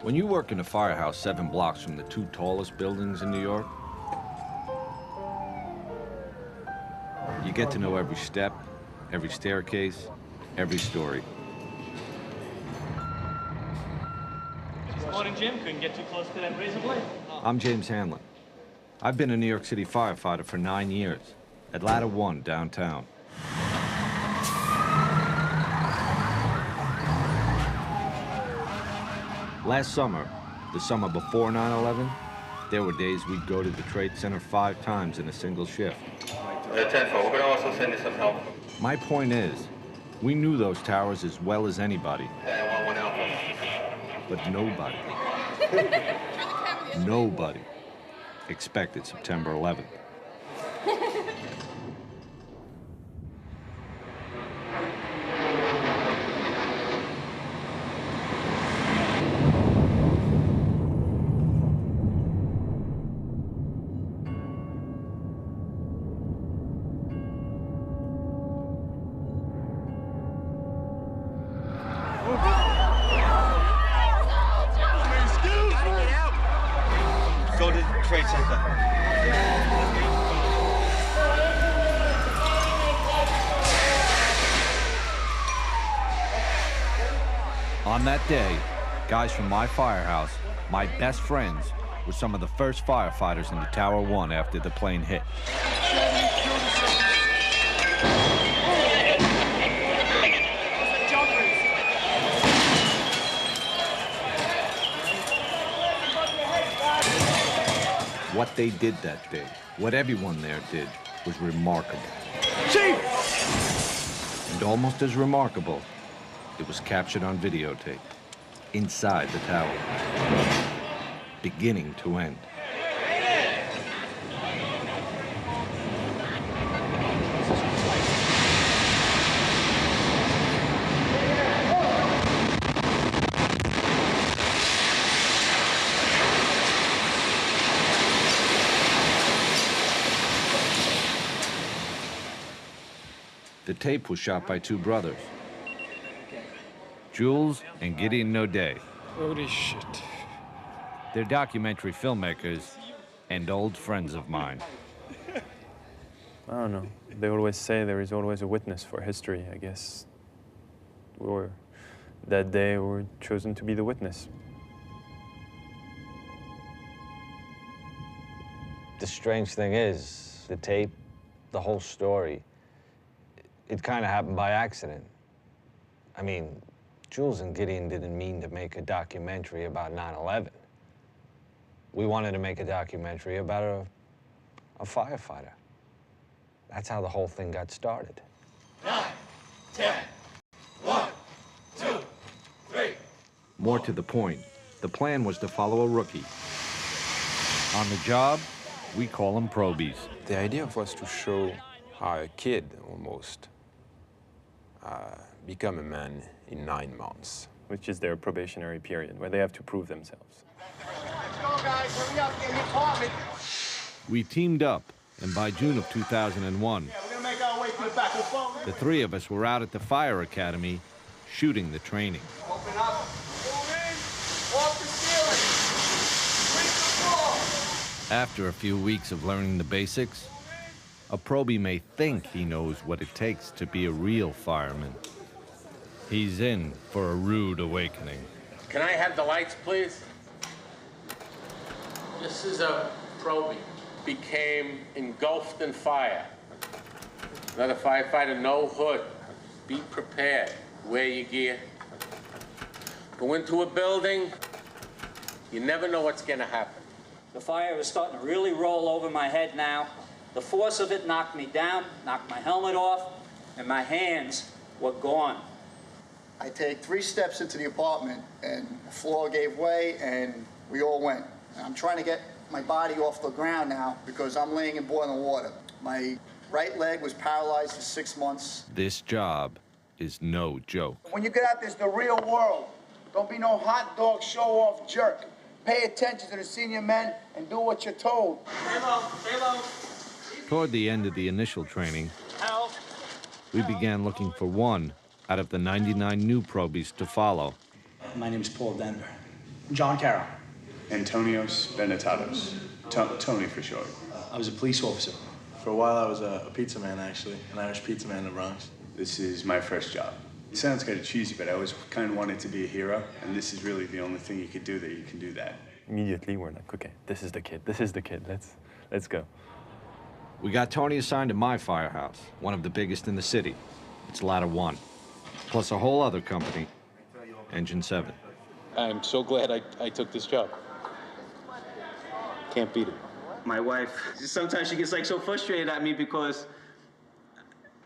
When you work in a firehouse 7 blocks from the 2 tallest buildings in New York, you get to know every step, every staircase, every story. This morning, Jim. Couldn't get too close to that razor blade. I'm James Hanlon. I've been a New York City firefighter for 9 years at Ladder 1 downtown. Last summer, the summer before 9/11, there were days we'd go to the Trade Center 5 times in a single shift. 10-4, we're going to also send you some help. My point is, we knew those towers as well as anybody. But nobody expected September 11th. Go to the Trade Center. On that day, guys from my firehouse, my best friends, were some of the first firefighters into Tower 1 after the plane hit. What they did that day, what everyone there did, was remarkable. Chief! And almost as remarkable, it was captured on videotape, inside the tower, beginning to end. The tape was shot by 2 brothers, Jules and Gideon Naudet. Holy shit. They're documentary filmmakers and old friends of mine. I don't know. They always say there is always a witness for history, I guess. That day we were chosen to be the witness. The strange thing is, the tape, the whole story, it kind of happened by accident. I mean, Jules and Gideon didn't mean to make a documentary about 9/11. We wanted to make a documentary about a firefighter. That's how the whole thing got started. 9, 10, 1, 2, 3. More to the point, the plan was to follow a rookie. On the job, we call them probies. The idea was to show how a kid, almost, become a man in 9 months. Which is their probationary period, where they have to prove themselves. Let's go, guys. Hurry up, get in the apartment. We teamed up, and by June of 2001, Yeah, we're going to make our way to the back of the phone. the 3 of us were out at the fire academy shooting the training. Open up. Move in. Off the ceiling. Sweep the floor. After a few weeks of learning the basics, a probie may think he knows what it takes to be a real fireman. He's in for a rude awakening. Can I have the lights, please? This is a probie. Became engulfed in fire. Another firefighter, no hood. Be prepared. Wear your gear. Go into a building. You never know what's gonna happen. The fire is starting to really roll over my head now. The force of it knocked me down, knocked my helmet off, and my hands were gone. I take 3 steps into the apartment, and the floor gave way, and we all went. And I'm trying to get my body off the ground now because I'm laying in boiling water. My right leg was paralyzed for 6 months. This job is no joke. When you get out, there's the real world. Don't be no hot dog show-off jerk. Pay attention to the senior men and do what you're told. Stay low, stay low. Toward the end of the initial training, we began looking for one out of the 99 new probies to follow. My name's Paul Denver. John Carroll. Antonios Benetatos. Tony for short. I was a police officer. For a while, I was a pizza man, actually, an Irish pizza man in the Bronx. This is my first job. It sounds kind of cheesy, but I always kind of wanted to be a hero, and this is really the only thing you could do that you can do that. Immediately, we're like, okay, this is the kid. This is the kid. Let's go. We got Tony assigned to my firehouse, one of the biggest in the city. It's Ladder 1, plus a whole other company, Engine 7. I'm so glad I took this job. Can't beat it. My wife, sometimes she gets like so frustrated at me because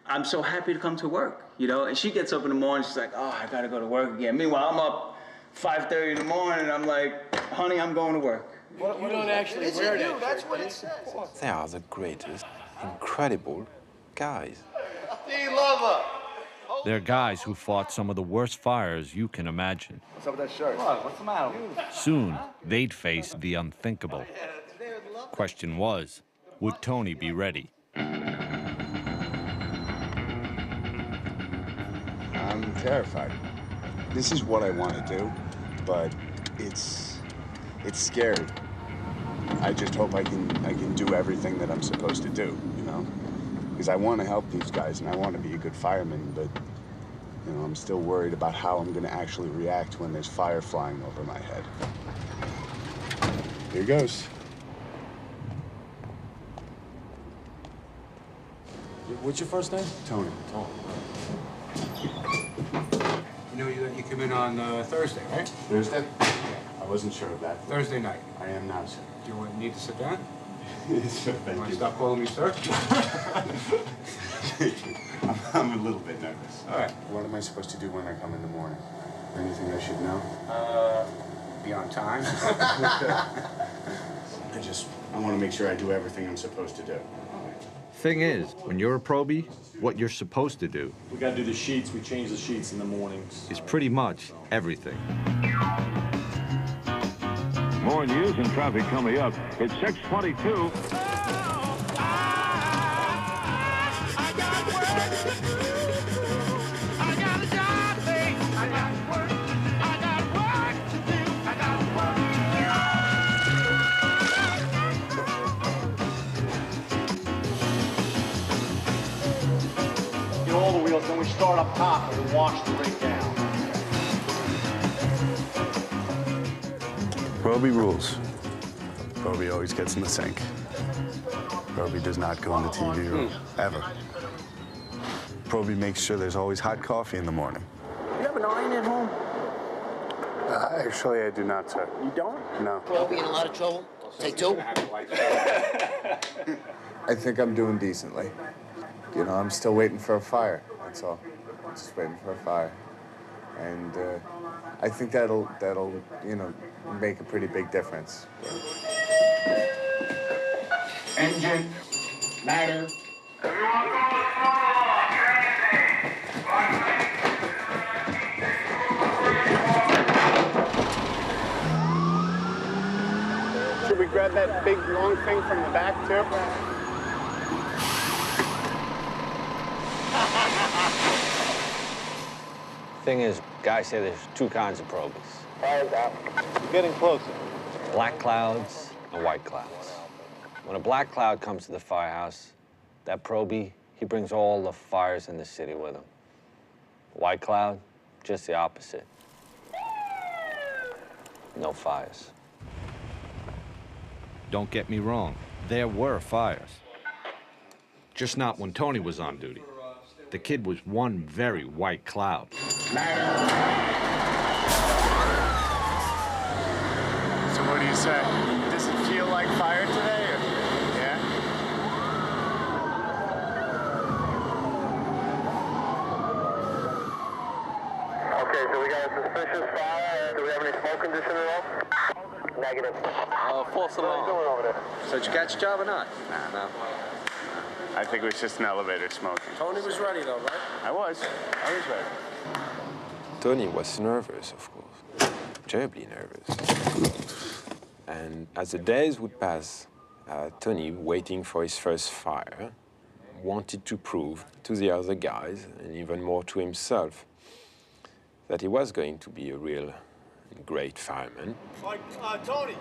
I'm so happy to come to work, you know? And she gets up in the morning, she's like, oh, I gotta go to work again. Meanwhile, I'm up 5:30 in the morning, and I'm like, honey, I'm going to work. You don't actually wear that. That's what it says. They are the greatest, incredible guys. They're guys who fought some of the worst fires you can imagine. What's up with that shirt? What's the matter? Soon, they'd face the unthinkable. Question was, would Tony be ready? I'm terrified. This is what I want to do, but it's scary. I just hope I can do everything that I'm supposed to do, you know? Because I want to help these guys and I want to be a good fireman, but you know, I'm still worried about how I'm going to actually react when there's fire flying over my head. Here goes. What's your first name? Tony. You know you come in on Thursday, right? Thursday? I wasn't sure of that. Thursday night. I am now, sir. Do you need to sit down? Yes, sir, You thank want you. to stop calling me sir? I'm a little bit nervous. All right. What am I supposed to do when I come in the morning? Anything I should know? Be on time. I want to make sure I do everything I'm supposed to do. Thing is, when you're a probie, what you're supposed to do We gotta do the sheets. We change the sheets in the mornings. is pretty much everything. More news and traffic coming up. It's 6:22. Get all the wheels, then we start up top and we wash the rig down. Roby rules. Roby always gets in the sink. Roby does not go in the TV room, ever. Roby makes sure there's always hot coffee in the morning. You have an iron at home? Actually, I do not, sir. You don't? No. Probably in a lot of trouble. Take two. I think I'm doing decently. You know, I'm still waiting for a fire, that's all. Just waiting for a fire. And I think that'll, you know, make a pretty big difference. Engine, ladder. Should we grab that big long thing from the back, too? Thing is, guys say there's two kinds of probies. Fire's out. Getting closer. Black clouds and white clouds. When a black cloud comes to the firehouse, that probie, he brings all the fires in the city with him. White cloud, just the opposite. No fires. Don't get me wrong, there were fires. Just not when Tony was on duty. The kid was one very white cloud. So what do you say? Does it feel like fire today? Or... Yeah? Okay, so we got a suspicious fire. Do we have any smoke condition at all? Negative. False alarm. What are you doing over there? So did you catch a job or not? No. I think it was just an elevator smoking. Tony was ready though, right? I was ready. Tony was nervous, of course. Terribly nervous. And as the days would pass, Tony, waiting for his first fire, wanted to prove to the other guys, and even more to himself, that he was going to be a real and great fireman, Tony!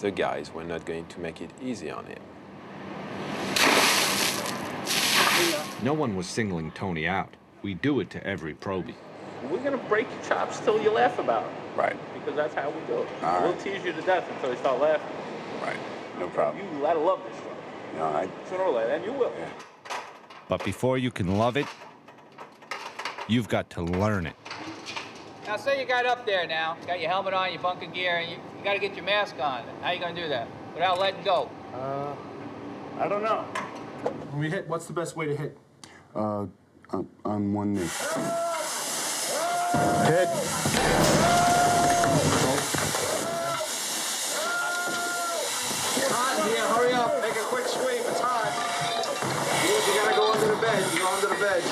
the guys were not going to make it easy on him. No one was singling Tony out. We do it to every probie. We're gonna break your chops till you laugh about it. Right. Because that's how we do it. All We'll right. tease you to death until you start laughing. Right. No problem. You gotta love this stuff. No, Sooner or later, and you will. But before you can love it, you've got to learn it. Now, say you got up there now, got your helmet on, your bunker gear, and you got to get your mask on. How you going to do that without letting go? I don't know. When we hit, what's the best way to hit? On one knee. Hit. Hot here, hurry up, make a quick sweep, it's hot. You gotta go under the bed, you go under the bed.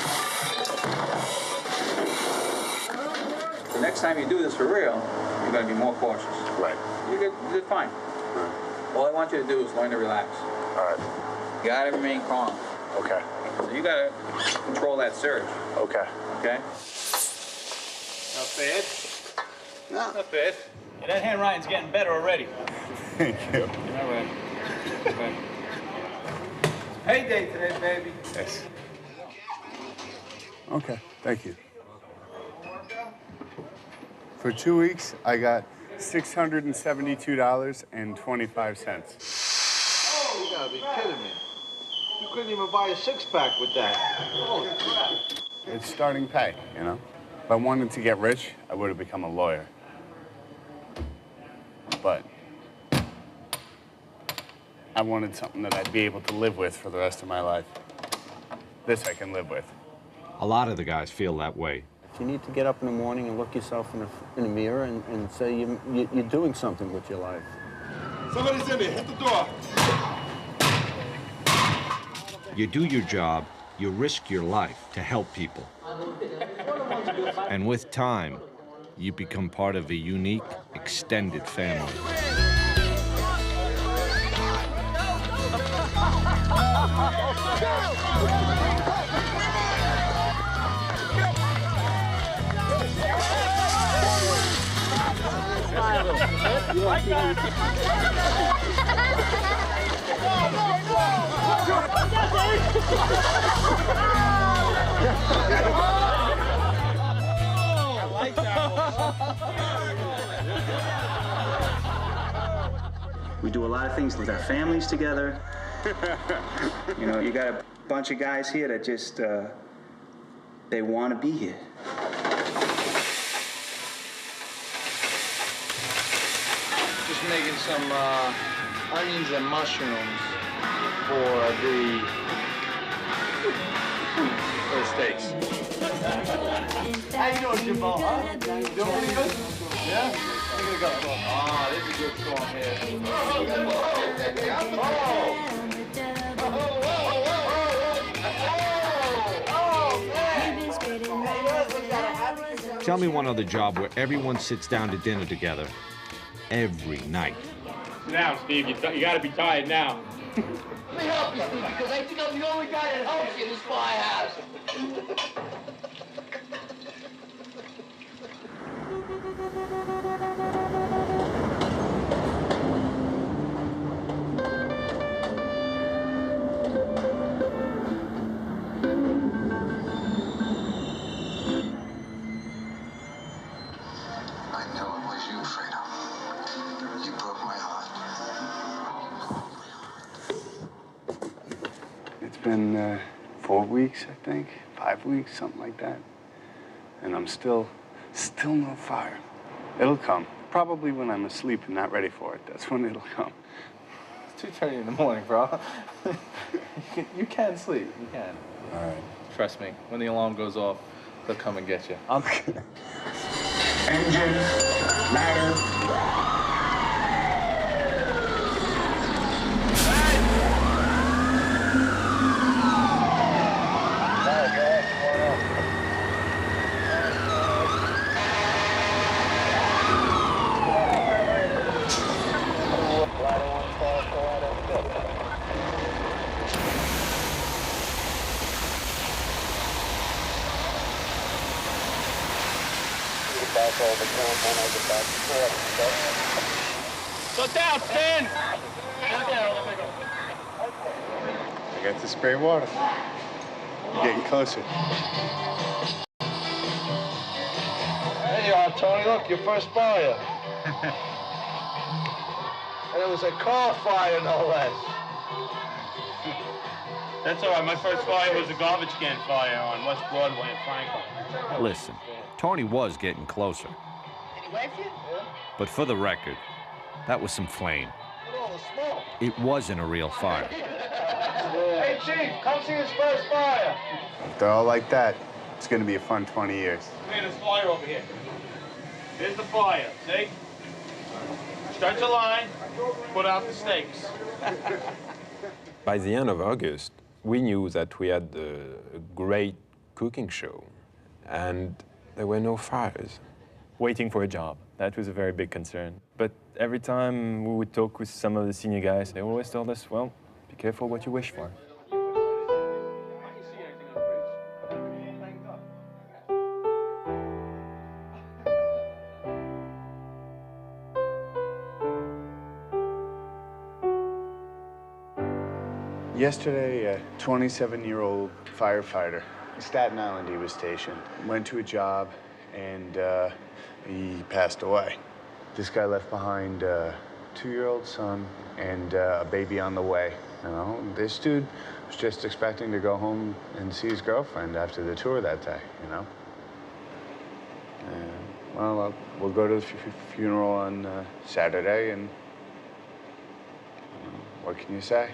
The next time you do this for real, you're gonna be more cautious. Right. You did fine. All I want you to do is learn to relax. All right. You gotta remain calm. Okay. So you gotta control that surge. Okay. Okay? Not bad. No. Not bad. Yeah, that handwriting's getting better already. Thank you. All right. Payday today, baby. Yes. Okay. Thank you. For 2 weeks, I got $672.25. Oh, you gotta be kidding me. You couldn't even buy a six-pack with that. Holy crap. It's starting pay, you know? If I wanted to get rich, I would have become a lawyer. But I wanted something that I'd be able to live with for the rest of my life. This I can live with. A lot of the guys feel that way. You need to get up in the morning and look yourself in the mirror and say you're doing something with your life. Somebody's in there, hit the door. You do your job, you risk your life to help people. And with time, you become part of a unique, extended family. I like that We do a lot of things with our families together. You know, you got a bunch of guys here that just, they want to be here. Just making some onions and mushrooms for the steaks. How you doing, Jimbo? Huh? Doing pretty good? Yeah? I'm gonna go. Ah, this is a good song here. Tell me one other job where everyone sits down to dinner together every night. Sit down, Steve. You gotta be tired now. Let me help you, Steve, because I think I'm the only guy that helps you in this firehouse. It's been 4 weeks, I think, 5 weeks, something like that. And I'm still no fire. It'll come. Probably when I'm asleep and not ready for it. That's when it'll come. It's 2:30 in the morning, bro. You can sleep. You can. All right. Trust me. When the alarm goes off, they'll come and get you. Engine, ladder. Go down, Stan! I got to spray water. You're getting closer. There you are, Tony. Look, your first fire. And it was a car fire, no less. That's all right. My first fire was a garbage can fire on West Broadway in Franklin. Listen, Tony was getting closer. Did he wave you? But for the record, that was some flame. Look at all the smoke. It wasn't a real fire. Hey, Chief, come see his first fire. If they're all like that, it's going to be a fun 20 years. Hey, there's fire over here. Here's the fire, see? Stretch a line, put out the stakes. By the end of August, we knew that we had a great cooking show, and there were no fires. Waiting for a job, that was a very big concern. But every time we would talk with some of the senior guys, they always told us, well, be careful what you wish for. Yesterday, a 27-year-old firefighter, in Staten Island he was stationed, went to a job and he passed away. This guy left behind a 2-year-old son and a baby on the way. You know, this dude was just expecting to go home and see his girlfriend after the tour that day, you know? And, well, we'll go to the funeral on Saturday and what can you say?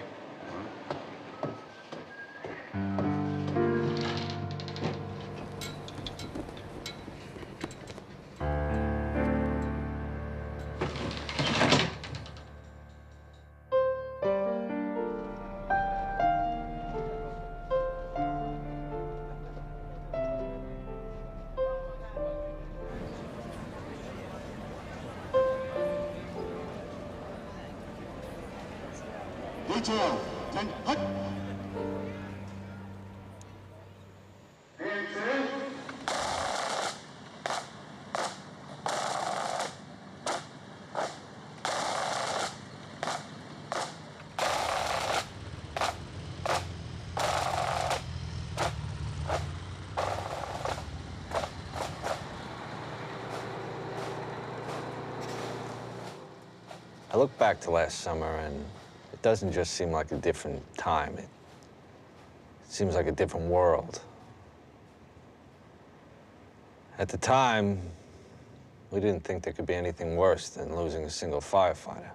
I look back to last summer, and it doesn't just seem like a different time. It seems like a different world. At the time, we didn't think there could be anything worse than losing a single firefighter.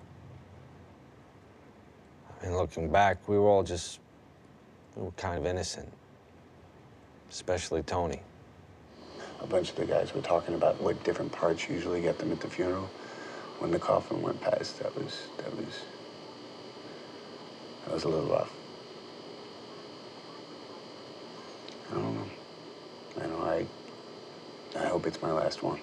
I mean, looking back, we were kind of innocent, especially Tony. A bunch of the guys were talking about what different parts usually get them at the funeral. When the coffin went past, that was a little rough. I don't know. I hope it's my last one.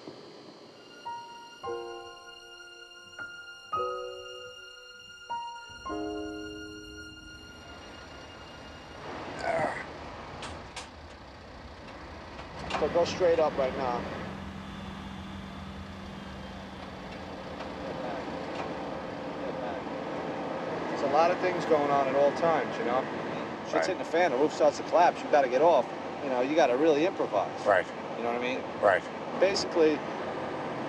So go straight up right now. There's a lot of things going on at all times, you know? Shit's hitting the fan, the roof starts to collapse, you gotta get off. You know, you gotta really improvise. Right. You know what I mean? Right. Basically,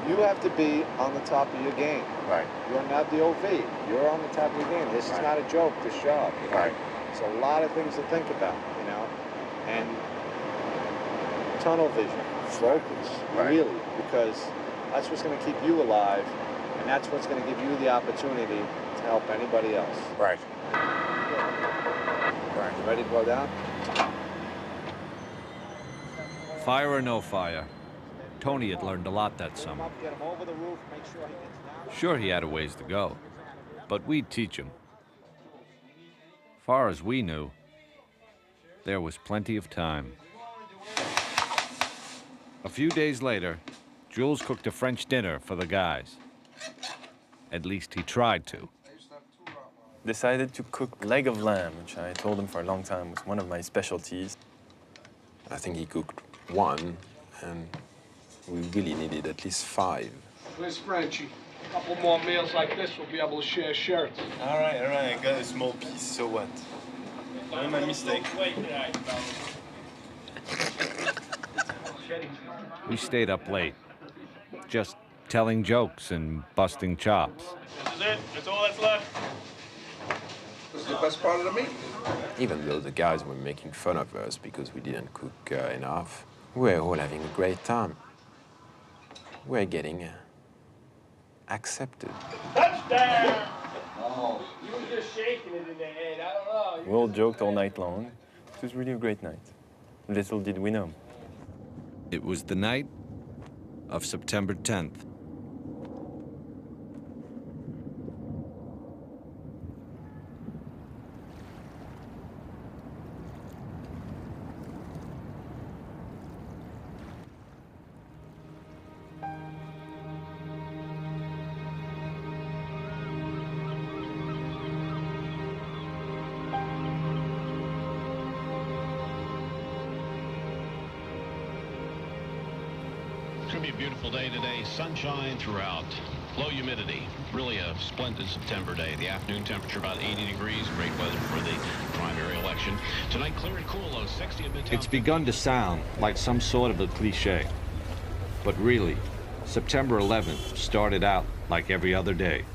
you have to be on the top of your game. Right. You're not the OV. You're on the top of your game. This is not a joke, this job. You know? Right. There's a lot of things to think about, you know? And tunnel vision, focus, really, because that's what's gonna keep you alive, and that's what's gonna give you the opportunity to help anybody else. Right. Right. You ready to go down? Fire or no fire, Tony had learned a lot that summer. Get him over the roof, make sure he gets down. Sure, he had a ways to go, but we'd teach him. Far as we knew, there was plenty of time. A few days later, Jules cooked a French dinner for the guys. At least he tried to. Decided to cook leg of lamb, which I told him for a long time was one of my specialties. I think he cooked one, and We really needed at least 5. Where's Frenchie? A couple more meals like this, we'll be able to share shirts. All right, I got a small piece, so what? Not my mistake. We stayed up late, just telling jokes and busting chops. This is it. That's all that's left. This is the best part of the meat. Even though the guys were making fun of us because we didn't cook enough, we were all having a great time. We're getting accepted. Touchdown! Oh. You were just shaking it in the head. I don't know. We all joked all night long. It was really a great night. Little did we know. It was the night of September 10th. It's going to be a beautiful day today. Sunshine throughout. Low humidity. Really a splendid September day. The afternoon temperature about 80 degrees. Great weather for the primary election. Tonight, clear and cool, low 60 in Midtown. It's begun to sound like some sort of a cliche. But really, September 11th started out like every other day.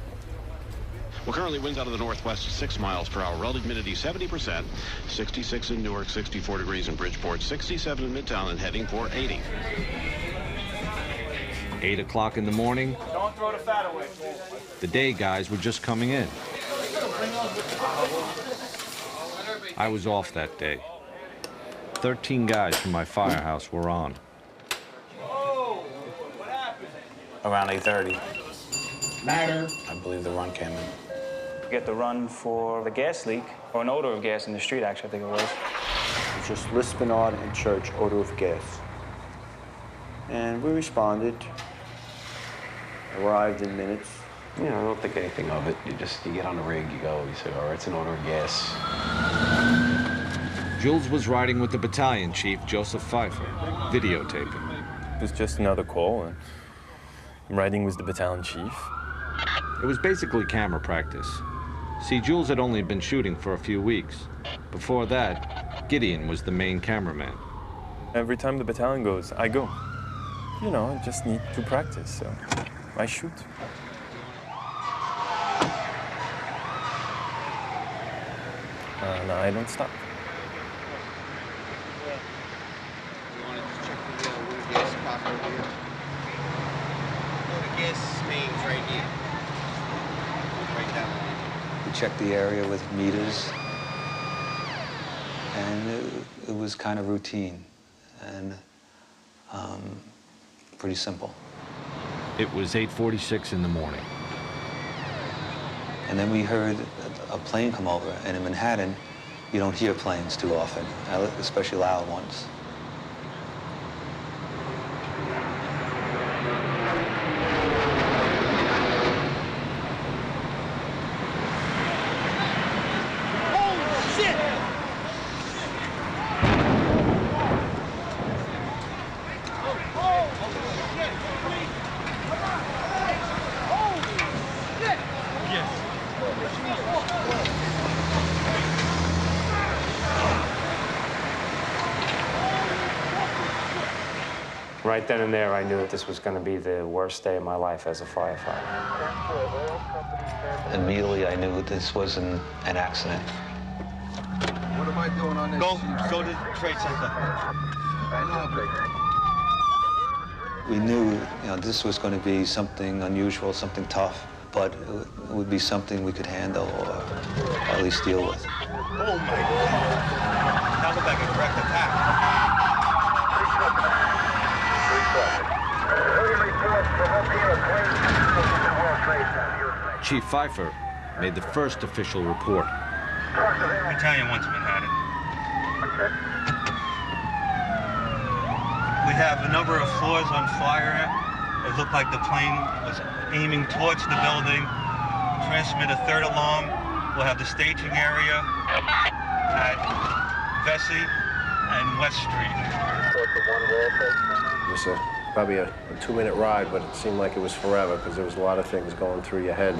Well, currently winds out of the northwest 6 miles per hour. Relative humidity 70%. 66 in Newark, 64 degrees in Bridgeport, 67 in Midtown, and heading for 80. 8 o'clock in the morning, Don't throw the fat away. the day guys were just coming in. I was off that day. 13 guys from my firehouse were on. Oh, what happened? Around 8:30. Matter. I believe the run came in. Get the run for the gas leak, or an odor of gas in the street, actually, I think it was. It was just Lispinard and Church, odor of gas. And we responded, arrived in minutes. You know, I don't think anything of it. You get on the rig, you go, you say, all right, it's an odor of gas. Jules was riding with the battalion chief, Joseph Pfeiffer, videotaping. It was just another call. I'm riding with the battalion chief. It was basically camera practice. See, Jules had only been shooting for a few weeks. Before that, Gideon was the main cameraman. Every time the battalion goes, I go. You know, I just need to practice, so I shoot. And I don't stop. You want to just check the water gas pop over here? No, the gas main's right here. Right down there. We checked the area with meters, and it was kind of routine and pretty simple. It was 8:46 in the morning. And then we heard a plane come over, and in Manhattan, you don't hear planes too often, especially loud ones. Right then and there, I knew that this was going to be the worst day of my life as a firefighter. Immediately, I knew this was an accident. What am I doing on this? Go to the trade center. We knew, this was going to be something unusual, something tough, but it would be something we could handle or at least deal with. Oh my God. That looked like a direct attack. Chief Pfeiffer made the first official report. Battalion 1 to Manhattan. We have a number of floors on fire. It looked like the plane was aiming towards the building. Transmit a third alarm. We'll have the staging area at Vesey and West Street. Yes, sir. probably a 2-minute ride, but it seemed like it was forever because there was a lot of things going through your head.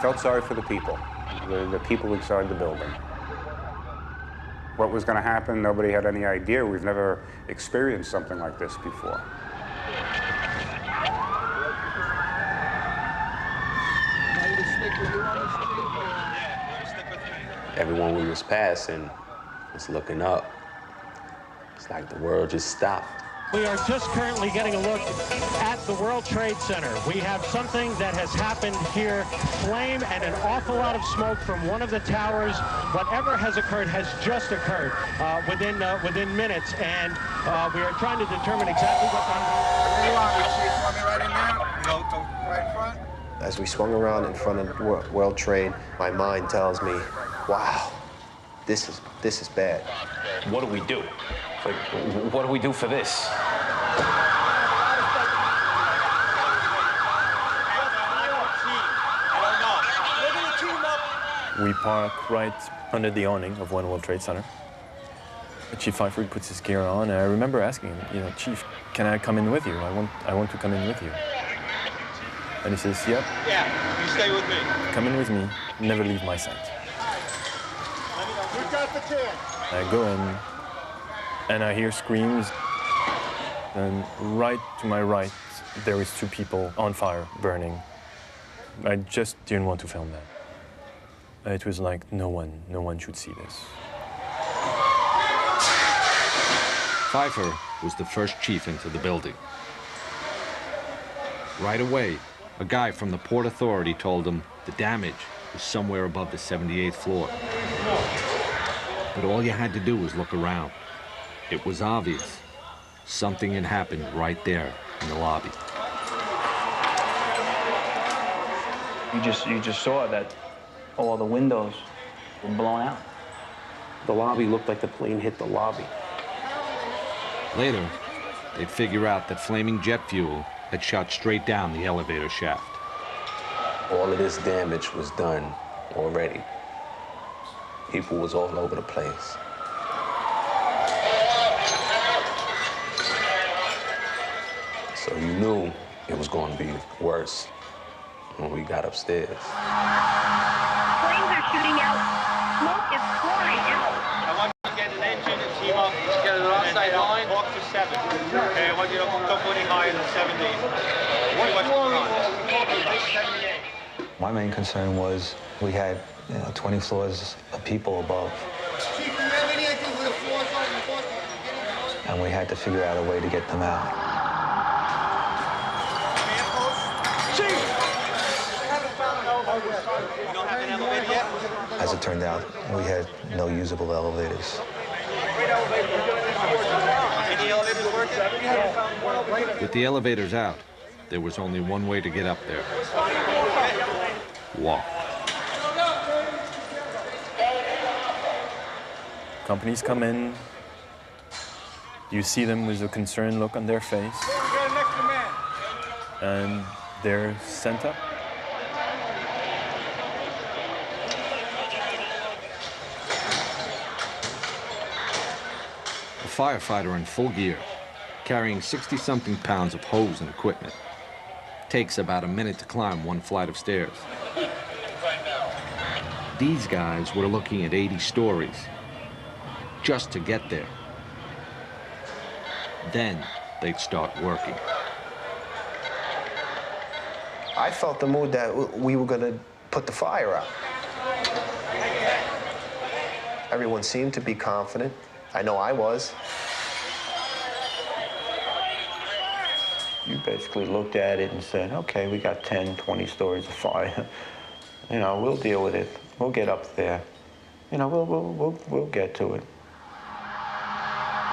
Felt sorry for the people, the people inside the building. What was going to happen, nobody had any idea. We've never experienced something like this before. Everyone we was passing was looking up. It's like the world just stopped. We are just currently getting a look at the World Trade Center. We have something that has happened here. Flame and an awful lot of smoke from one of the towers. Whatever has occurred has just occurred within minutes, and we are trying to determine exactly what As we swung around in front of World Trade, my mind tells me, wow, this is bad. What do we do? Like, what do we do for this? We park right under the awning of One World Trade Center. Chief Pfeiffer puts his gear on, and I remember asking him, Chief, can I come in with you? I want to come in with you. And he says, yep. Yeah, you stay with me. Come in with me, never leave my sight. Who got the chance? I go in, and I hear screams, and right to my right, there is 2 people on fire, burning. I just didn't want to film that. It was like, no one should see this. Pfeiffer was the first chief into the building. Right away, a guy from the Port Authority told him the damage was somewhere above the 78th floor. But all you had to do was look around. It was obvious. Something had happened right there in the lobby. You just saw that all the windows were blown out. The lobby looked like the plane hit the lobby. Later, they'd figure out that flaming jet fuel had shot straight down the elevator shaft. All of this damage was done already. People was all over the place. So you knew it was going to be worse when we got upstairs. Flames are shooting out. Smoke is pouring out. I want you to get an engine and team up. Get an outside line. Walk to 7. Okay, I want you to go any higher than 70. What's going on? 78. My main concern was we had 20 floors of people above. Chief, do you have any idea where the floors are? And we had to figure out a way to get them out. As it turned out, we had no usable elevators. With the elevators out, there was only one way to get up there. Walk. Companies come in. You see them with a concerned look on their face. And they're sent up. A firefighter in full gear, carrying 60-something pounds of hose and equipment. Takes about a minute to climb one flight of stairs. These guys were looking at 80 stories just to get there. Then they'd start working. I felt the mood that we were going to put the fire out. Everyone seemed to be confident. I know I was. You basically looked at it and said, okay, we got 10, 20 stories of fire. We'll deal with it. We'll get up there. We'll get to it.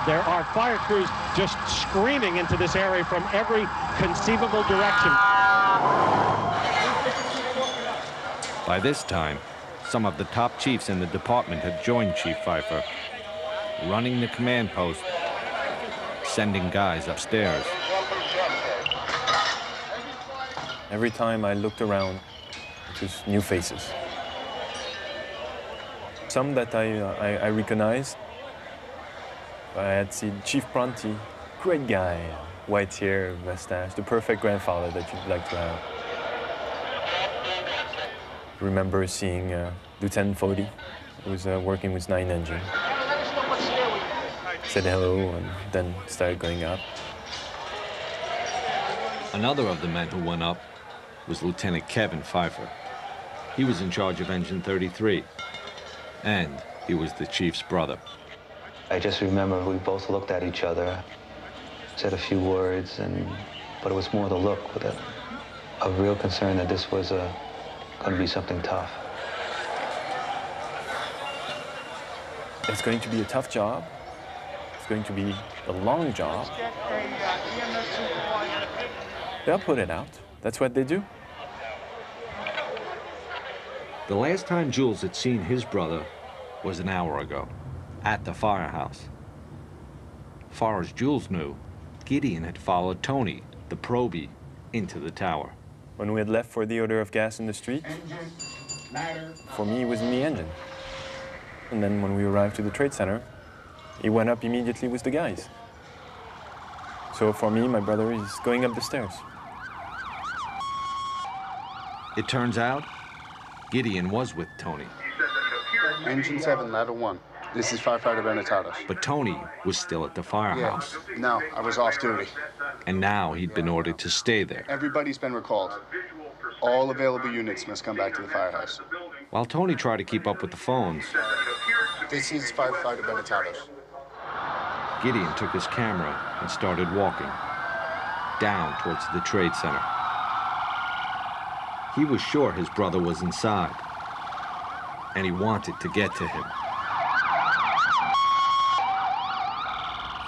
There are fire crews just screaming into this area from every conceivable direction. By this time, some of the top chiefs in the department had joined Chief Pfeiffer, running the command post, sending guys upstairs. Every time I looked around, it was new faces. Some that I recognized, I had seen Chief Pronti, great guy, white hair, mustache, the perfect grandfather that you'd like to have. I remember seeing Lieutenant Fody, who was working with 9 engine. Said hello and then started going up. Another of the men who went up was Lieutenant Kevin Pfeiffer. He was in charge of Engine 33, and he was the chief's brother. I just remember we both looked at each other, said a few words, but it was more the look with a real concern that this was going to be something tough. It's going to be a tough job. It's going to be a long job. They'll put it out. That's what they do. The last time Jules had seen his brother was an hour ago, at the firehouse. Far as Jules knew, Gideon had followed Tony, the probie, into the tower. When we had left for the odor of gas in the street, for me, he was in the engine. And then when we arrived to the Trade Center, he went up immediately with the guys. So for me, my brother is going up the stairs. It turns out, Gideon was with Tony. Engine 7, ladder 1. This is firefighter Benetados. But Tony was still at the firehouse. Yeah. No, I was off duty. And now he'd been ordered to stay there. Everybody's been recalled. All available units must come back to the firehouse. While Tony tried to keep up with the phones, this is firefighter Benetados. Gideon took his camera and started walking down towards the Trade Center. He was sure his brother was inside, and he wanted to get to him.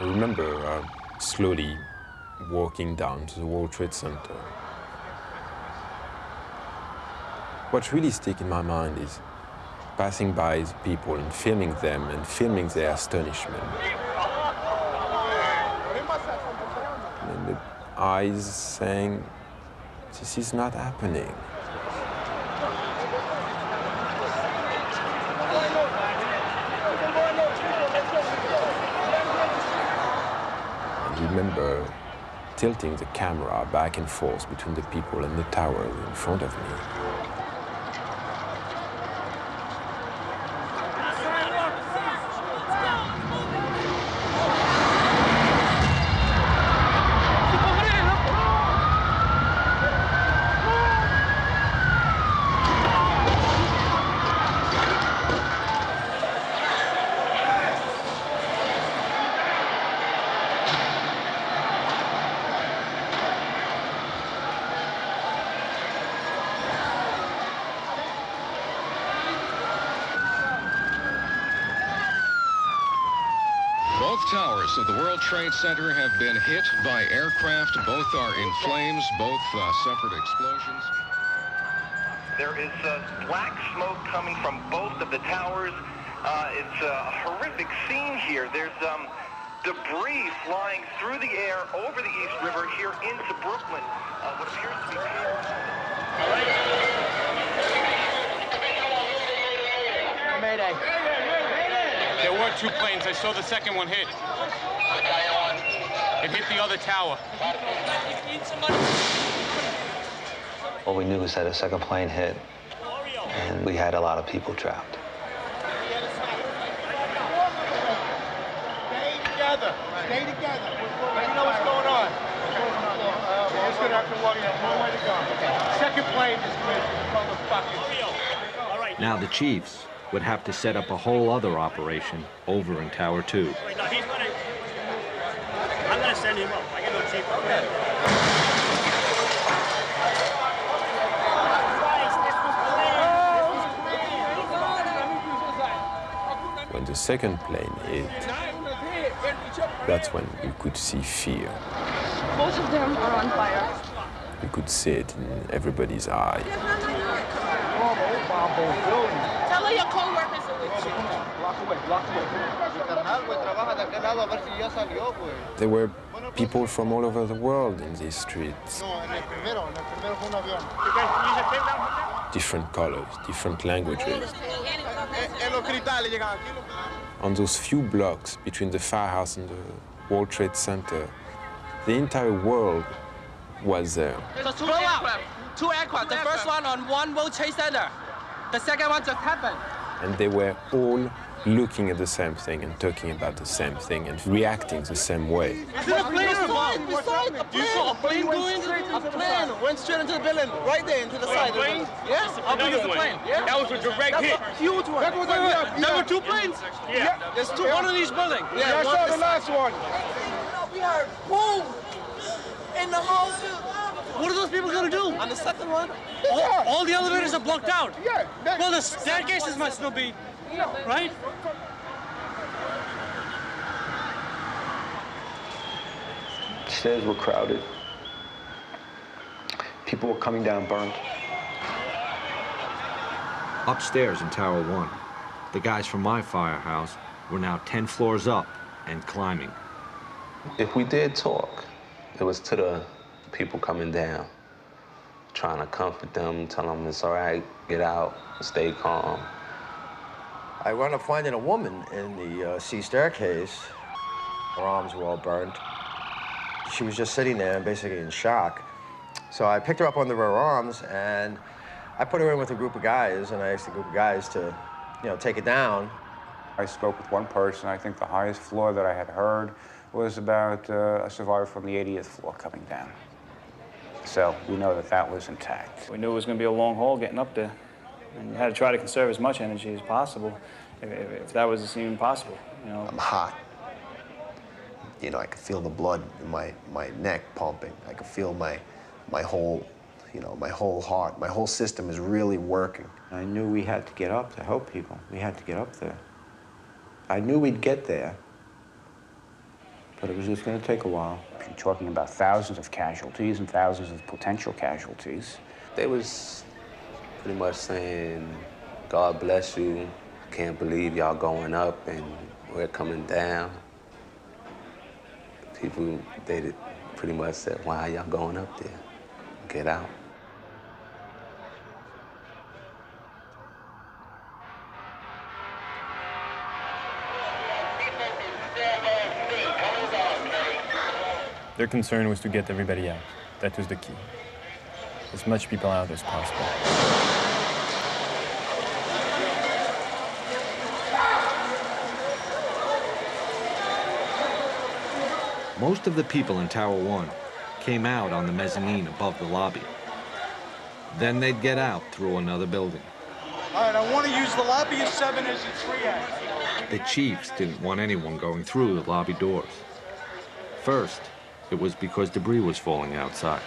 I remember slowly walking down to the World Trade Center. What really sticks in my mind is passing by the people and filming them and filming their astonishment. And the eyes saying, this is not happening. I remember tilting the camera back and forth between the people and the tower in front of me. Towers of the World Trade Center have been hit by aircraft. Both are in flames, both suffered explosions. There is black smoke coming from both of the towers. It's a horrific scene here. There's debris flying through the air over the East River here into Brooklyn. What appears to be... Mayday. There were 2 planes. I saw the second one hit. It hit the other tower. All we knew was that a second plane hit, and we had a lot of people trapped. Stay together. Stay together. Let me know what's going on. We're just going to have to walk. There's no way to go. Second plane is with motherfuckers. Now the Chiefs would have to set up a whole other operation over in Tower 2. I'm going to send him up. I got no chief up there. When the second plane hit, that's when you could see fear. Both of them are on fire. You could see it in everybody's eye. Tell her your co-workers are with you. There were people from all over the world in these streets. Different colors, different languages. On those few blocks between the firehouse and the World Trade Center, the entire world was there. So two aircraft. The first one on one World Trade Center. The second one just happened. And they were all looking at the same thing and talking about the same thing and reacting the same way. You saw a plane going? A plane went straight into the building, right there into the side. Plane? Yes, how big is the plane? Yeah. That was a direct hit. A huge one. There were two planes? Yeah. There's two, one in each building. Yeah, I saw the last one. We heard boom in the whole field. What are those people going to do? On the second one? All the elevators are blocked out. Yeah. Well, the staircases must still be, right? The stairs were crowded. People were coming down burnt. Upstairs in Tower 1, the guys from my firehouse were now 10 floors up and climbing. If we did talk, it was to the people coming down, trying to comfort them, tell them it's all right, get out, stay calm. I wound up finding a woman in the C staircase. Her arms were all burned. She was just sitting there, basically in shock. So I picked her up under her arms, and I put her in with a group of guys, and I asked the group of guys to, take it down. I spoke with one person. I think the highest floor that I had heard was about a survivor from the 80th floor coming down. So we know that that was intact. We knew it was going to be a long haul getting up there. And you had to try to conserve as much energy as possible, if that was even possible, I'm hot. I could feel the blood in my neck pumping. I could feel my whole, my whole heart, my whole system is really working. I knew we had to get up to help people. We had to get up there. I knew we'd get there, but it was just going to take a while. You're talking about thousands of casualties and thousands of potential casualties. They was pretty much saying, God bless you, can't believe y'all going up and we're coming down. People, they pretty much said, why are y'all going up there? Get out. Their concern was to get everybody out. That was the key. As much people out as possible. Most of the people in Tower 1 came out on the mezzanine above the lobby. Then they'd get out through another building. All right, I want to use the lobby of 7 as a triage. The chiefs didn't want anyone going through the lobby doors. First, it was because debris was falling outside.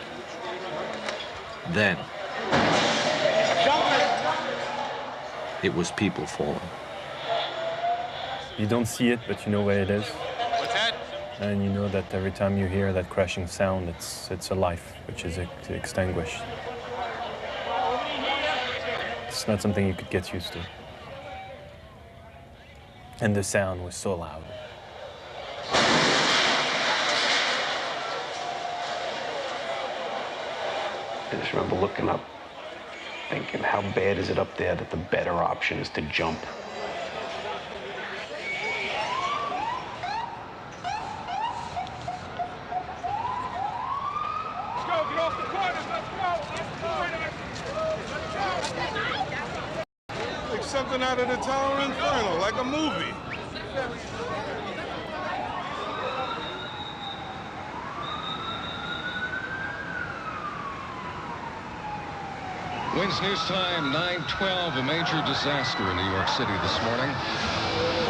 Then, it was people falling. You don't see it, but you know where it is. What's that? And you know that every time you hear that crashing sound, it's a life which is extinguished. It's not something you could get used to. And the sound was so loud. I just remember looking up, thinking, how bad is it up there that the better option is to jump? Let's go, get off the corners, let's go! Like something out of the Tower Inferno, like a movie. Wins News Time, 9:12, a major disaster in New York City this morning.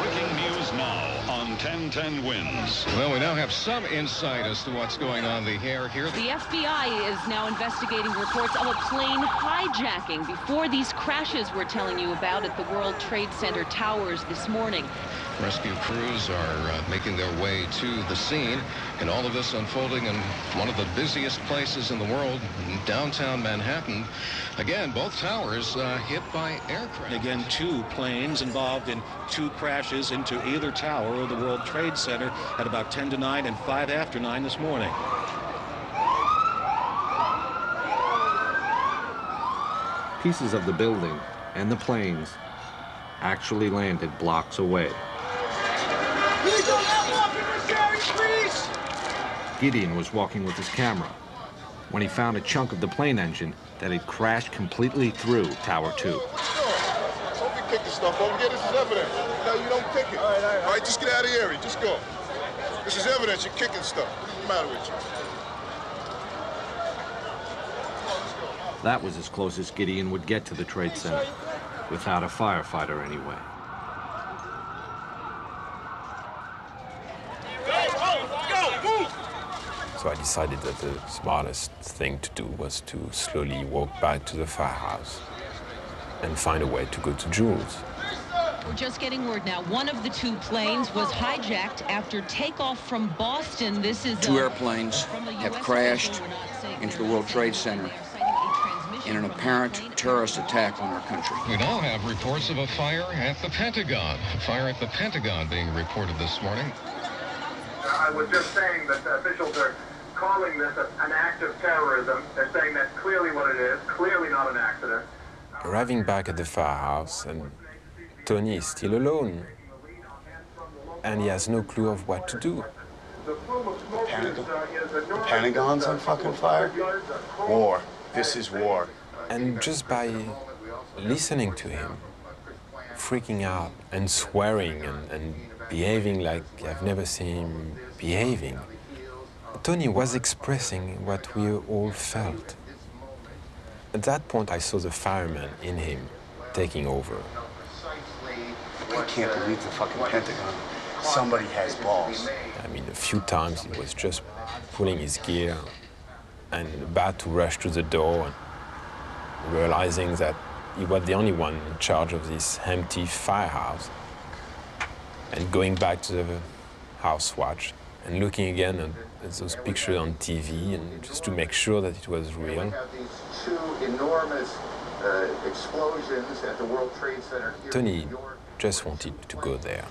Breaking news now on 1010 Wins. Well, we now have some insight as to what's going on the air here. The FBI is now investigating reports of a plane hijacking before these crashes we're telling you about at the World Trade Center towers this morning. Rescue crews are making their way to the scene, and all of this unfolding in one of the busiest places in the world, downtown Manhattan. Again, both towers hit by aircraft. Again, 2 planes involved in 2 crashes into either tower of the World Trade Center at about 10 to 9 and 5 after 9 this morning. Pieces of the building and the planes actually landed blocks away. Please don't have more people sharing, please! Gideon was walking with his camera when he found a chunk of the plane engine that had crashed completely through Tower 2. Don't be kicking stuff over here. This is evidence. No, you don't kick it. All right, just get out of the area. Just go. This is evidence. You're kicking stuff. What's the matter with you? That was as close as Gideon would get to the Trade Center, without a firefighter anyway. So I decided that the smartest thing to do was to slowly walk back to the firehouse and find a way to go to Jules. We're just getting word now. One of the two planes was hijacked after takeoff from Boston. This is two airplanes have crashed into the World Trade Center in an apparent terrorist attack on our country. We now have reports of a fire at the Pentagon. A fire at the Pentagon being reported this morning. I was just saying that the officials are calling this an act of terrorism. They're saying that's clearly what it is, clearly not an accident. Arriving back at the firehouse, and Tony is still alone, and he has no clue of what to do. The Pentagon's on fucking fire? War. This is war. And just by listening to him, freaking out and swearing and behaving like I've never seen him behaving, Tony was expressing what we all felt. At that point, I saw the fireman in him taking over. I can't believe the fucking Pentagon. Somebody has balls. I mean, a few times he was just pulling his gear and about to rush to the door, and realizing that he was the only one in charge of this empty firehouse, and going back to the house watch and looking again at those pictures on TV, and just to make sure that it was real. We have these two enormous explosions at the World Trade Center here Tony in New York. just wanted to go there.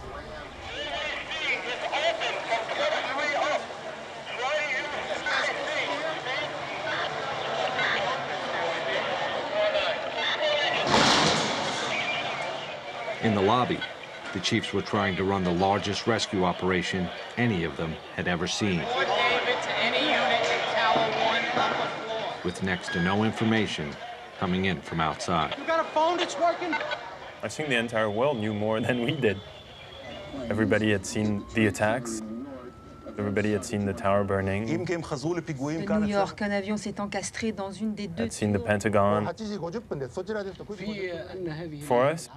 In the lobby, the chiefs were trying to run the largest rescue operation any of them had ever seen. With next to no information coming in from outside. You got a phone that's working? I think the entire world knew more than we did. Everybody had seen the attacks. Everybody had seen the tower burning. De New York, un avion s'est encastré dans une des deux. Had seen the Pentagon. For us,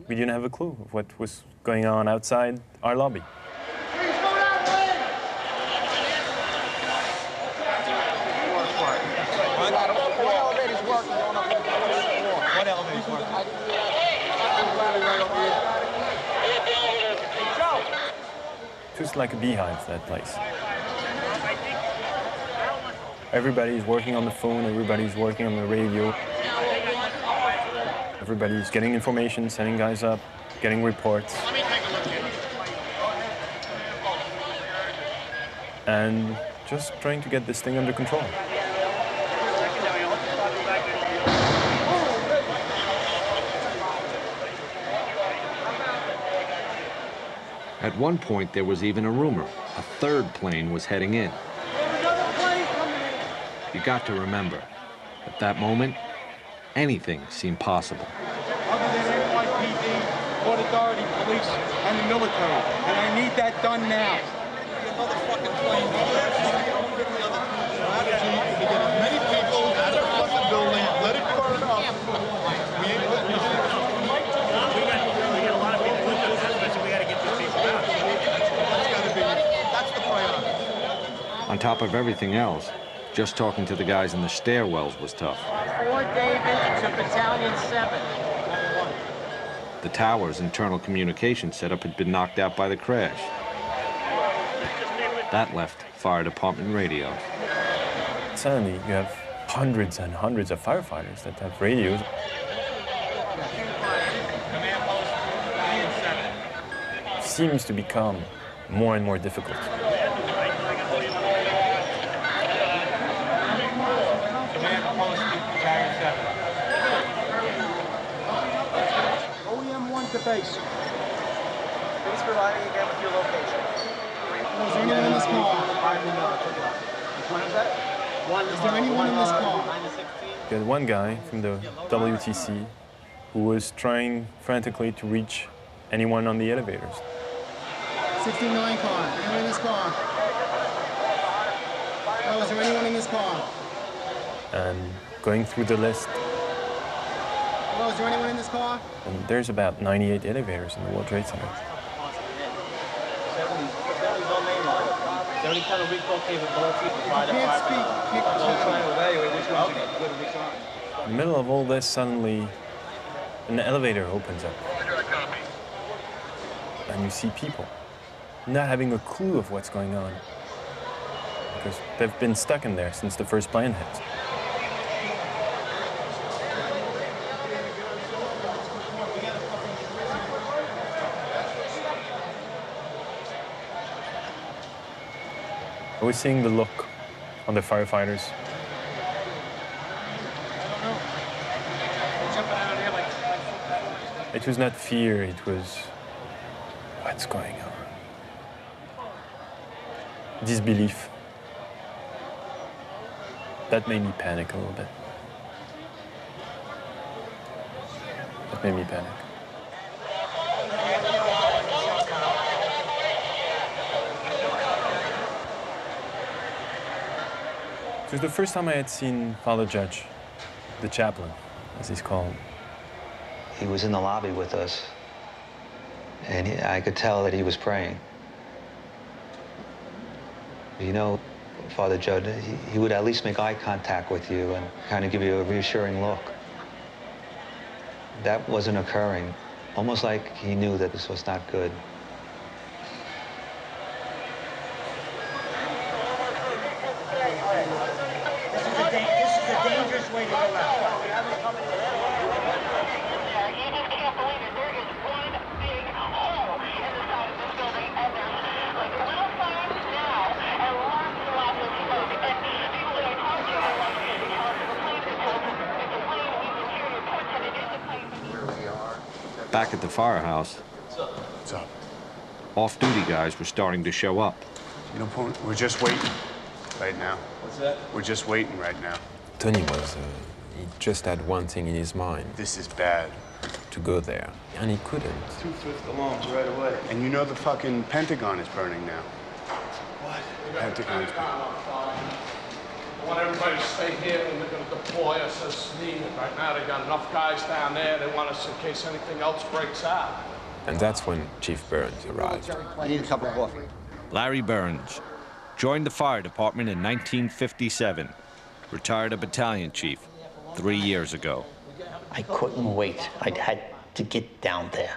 we didn't have a clue of what was going on outside our lobby. What elevator's working? Just like a beehive, that place. Everybody's working on the phone, everybody's working on the radio. Everybody's getting information, sending guys up, getting reports. And just trying to get this thing under control. At one point, there was even a rumor a third plane was heading in. You got to remember, at that moment, anything seemed possible. Other than NYPD, Port Authority, police, and the military. And I need that done now. Another fucking plane. Strategy to get as many people out of the fucking building, let it burn up. We ain't letting this shit. We got a lot of people with us, so we got to get these people out. That's the priority. On top of everything else, just talking to the guys in the stairwells was tough. Fort David to Battalion 7. The tower's internal communication setup had been knocked out by the crash. That left fire department radios. Suddenly, you have hundreds and hundreds of firefighters that have radios. It seems to become more and more difficult. OEM 1 to face. Please provide me again with your location. Is there anyone in this car? Is there anyone in this car? We had one guy from the WTC who was trying frantically to reach anyone on the elevators. 69 car. Anyone in this car? Oh, is there anyone in this car? And going through the list, Oh, is there anyone in this car? and there's about 98 elevators in the World Trade Center. 70's on main line. Is there any kind of recall capability to try to can't speak, pick the I'll try channel. to evaluate which ones are good and which aren't. In the middle of all this, suddenly an elevator opens up. And you see people not having a clue of what's going on, because they've been stuck in there since the first plane hit. I was seeing the look on the firefighters. It was not fear, it was what's going on. Disbelief. That made me panic a little bit. That made me panic. It was the first time I had seen Father Judge, the chaplain, as he's called. He was in the lobby with us, and I could tell that he was praying. You know, Father Judd, he would at least make eye contact with you and kind of give you a reassuring look. That wasn't occurring, almost like he knew that this was not good. This is a dangerous way to go out. Back at the firehouse, What's up? off-duty guys were starting to show up. You know, we're just waiting right now. What's that? We're just waiting right now. Tony was, he just had one thing in his mind. This is bad. To go there, and he couldn't. 2 fifth alarms right away. And you know the fucking Pentagon is burning now. What? The Pentagon is burning. I want everybody to stay here, and they're going to deploy us as needed. Right now, they got enough guys down there. They want us in case anything else breaks out. And that's when Chief Burns arrived. I need a cup of coffee. Larry Burns joined the fire department in 1957, retired a battalion chief 3 years ago. I couldn't wait. I had to get down there.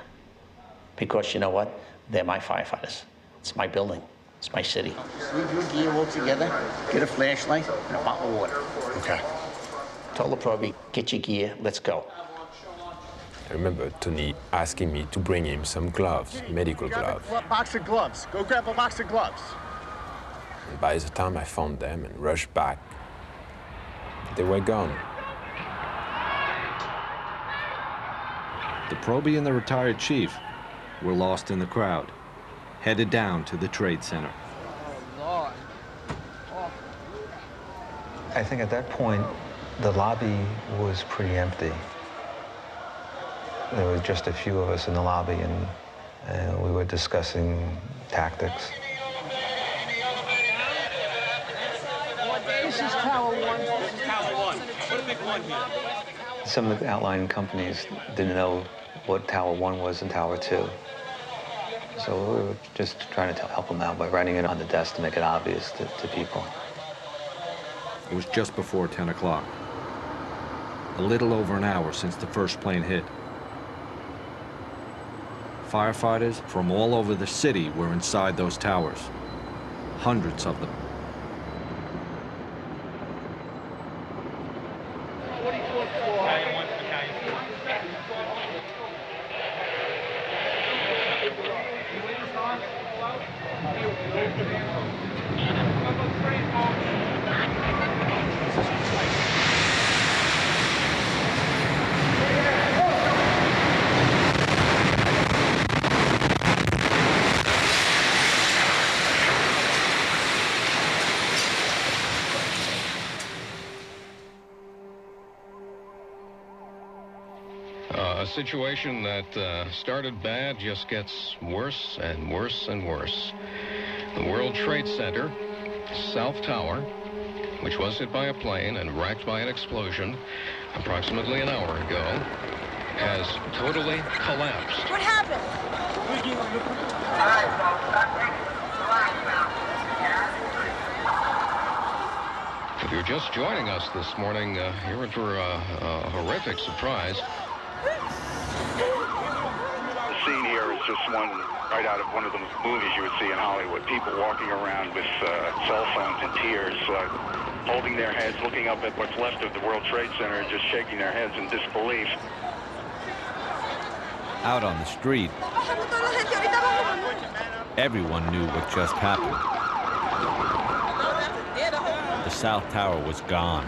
Because you know what? They're my firefighters. It's my building. It's my city. Leave your gear all together, get a flashlight, and a bottle of water. Okay. Told the probie, get your gear, let's go. I remember Tony asking me to bring him some gloves, medical gloves. Grab a box of gloves. Go grab a box of gloves. And by the time I found them and rushed back, they were gone. The probie and the retired chief were lost in the crowd, headed down to the Trade Center. Oh, Lord. I think at that point, the lobby was pretty empty. There were just a few of us in the lobby, and we were discussing tactics. This is Tower 1. This is Tower 1. Put a big 1 here. Some of the outlying companies didn't know what Tower 1 was and Tower 2. So we were just trying to help them out by writing it on the desk to make it obvious to people. It was just before 10 o'clock. A little over an hour since the first plane hit. Firefighters from all over the city were inside those towers. Hundreds of them. A situation that started bad just gets worse and worse and worse. The World Trade Center, South Tower, which was hit by a plane and racked by an explosion approximately an hour ago, has totally collapsed. What happened? If you're just joining us this morning, you're in for a horrific surprise. The scene here is just one right out of one of the movies you would see in Hollywood. People walking around with cell phones in tears, holding their heads, looking up at what's left of the World Trade Center and just shaking their heads in disbelief. Out on the street, everyone knew what just happened. The South Tower was gone.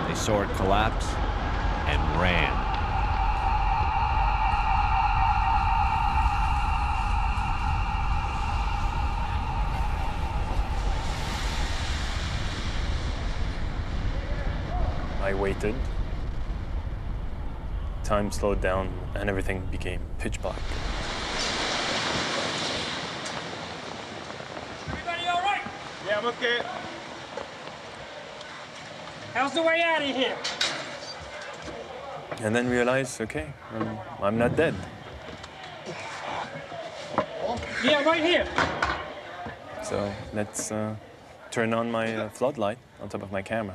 They saw it collapse and ran. I waited. Time slowed down and everything became pitch black. Everybody all right? Yeah, I'm okay. How's the way out of here? And then realized, okay, I'm not dead. Yeah, right here. So let's turn on my floodlight on top of my camera.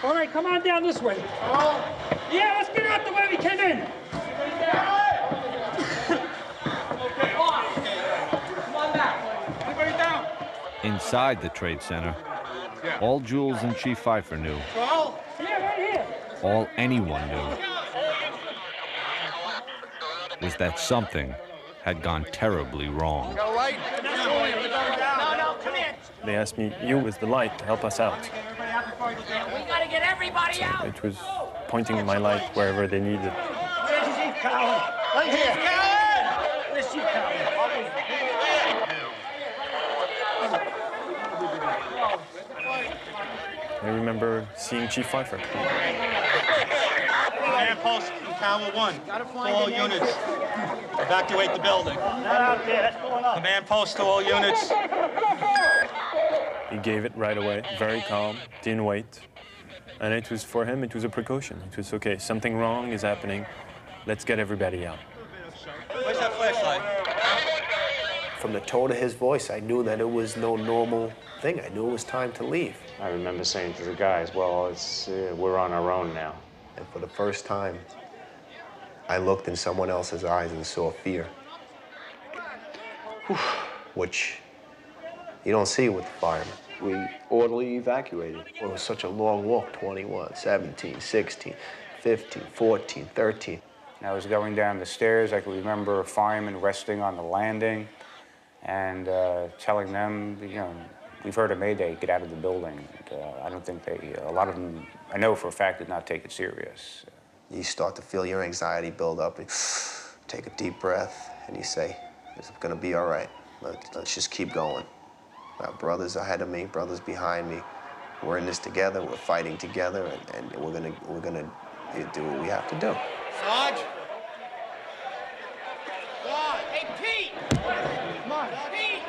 All right, come on down this way. Yeah, let's get out the way we came in. Come on back. Everybody down. Inside the Trade Center, all Jules and Chief Pfeiffer knew, Yeah, right here. all anyone knew, was that something had gone terribly wrong. All right? No, come in. They asked me, you with the light, help us out. We gotta get everybody out. It was pointing my light wherever they needed. Where's Chief Cowan? Right here. Where's Chief Cowan? I remember seeing Chief Pfeiffer. Command post in Tower 1. To all units. Evacuate the building. Command post to all units. He gave it right away, very calm, didn't wait. And it was, for him, it was a precaution. It was, okay, something wrong is happening. Let's get everybody out. Where's that flashlight? From the tone of his voice, I knew that it was no normal thing. I knew it was time to leave. I remember saying to the guys, well, we're on our own now. And for the first time, I looked in someone else's eyes and saw fear, which you don't see with the firemen. We orderly evacuated. It was such a long walk, 21, 17, 16, 15, 14, 13. And I was going down the stairs. I could remember a fireman resting on the landing and telling them, you know, we've heard a mayday, get out of the building. And, I don't think a lot of them, I know for a fact, did not take it serious. You start to feel your anxiety build up, and take a deep breath, and you say, it's gonna be all right. Let's just keep going. Our brothers ahead of me, brothers behind me. We're in this together, we're fighting together, and we're gonna do what we have to do. Sarge! Hey, Pete! Come on, Pete!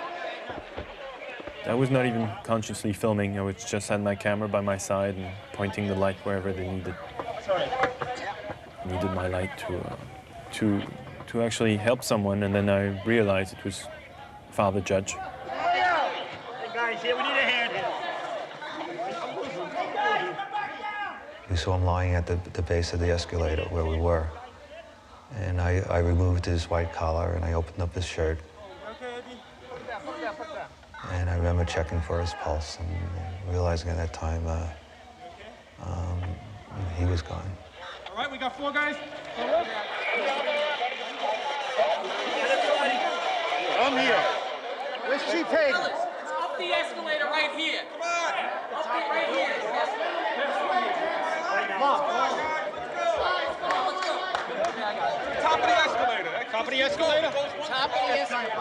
I was not even consciously filming. I was just had my camera by my side and pointing the light wherever they needed. Sorry. Needed my light to actually help someone, and then I realized it was Father Judge. Hey, guys, here, we need a hand here. We saw him lying at the base of the escalator where we were. And I removed his white collar and I opened up his shirt. And I remember checking for his pulse and realizing at that time he was gone. All right, we got 4 guys. I'm here. Where's Chief Hagen? It's up the escalator right here. Come on. Up it right here. Top of the escalator. Top of the escalator? Top of the escalator.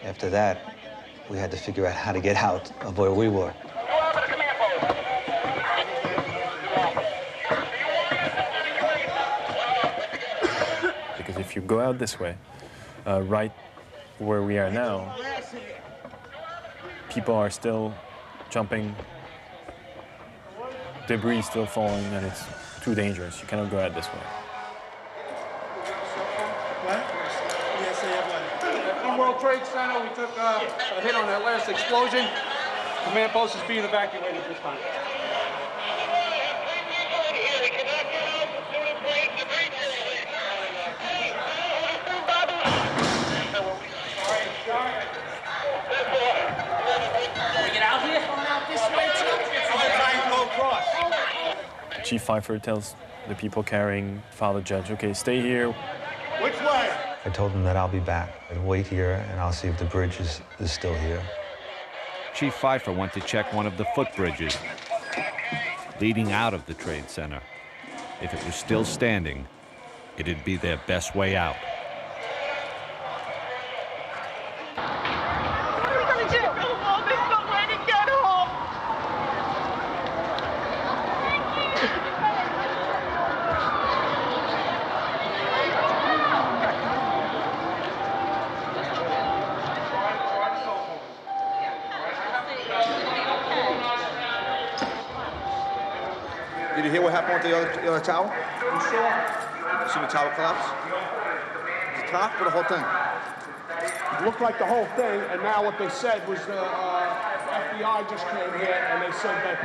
After that, we had to figure out how to get out of where we were. if you go out this way, right where we are now, people are still jumping, debris is still falling, and it's too dangerous. You cannot go out this way. From World Trade Center, we took a hit on that last explosion. Command post is being evacuated this time. Chief Pfeiffer tells the people carrying Father Judge, okay, stay here. Which way? I told them that I'll be back and wait here, and I'll see if the bridge is still here. Chief Pfeiffer went to check one of the footbridges leading out of the Trade Center. If it was still standing, it'd be their best way out. What are we gonna do? Oh, there's no way to get home. Did you hear what happened with the other tower? You see the tower collapse? The top or the whole thing? It looked like the whole thing, and now what they said was the FBI just came here and they said that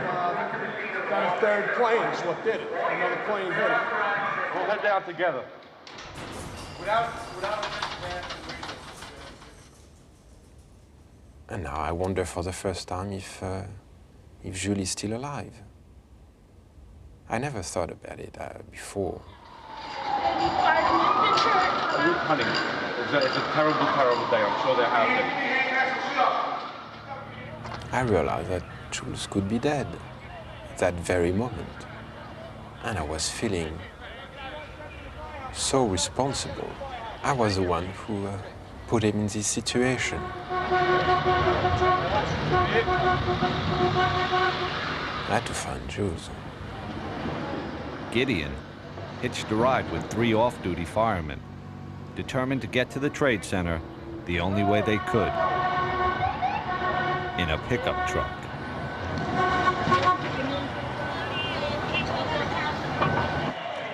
a third plane is what did it. Another plane hit it. We'll head down together. And now I wonder for the first time if Julie's still alive. I never thought about it before. Honey, it's a terrible, terrible day. I'm sure they're happy. I realized that Jules could be dead at that very moment. And I was feeling so responsible. I was the one who put him in this situation. I had to find Jules. Gideon hitched a ride with 3 off-duty firemen, determined to get to the Trade Center the only way they could, in a pickup truck.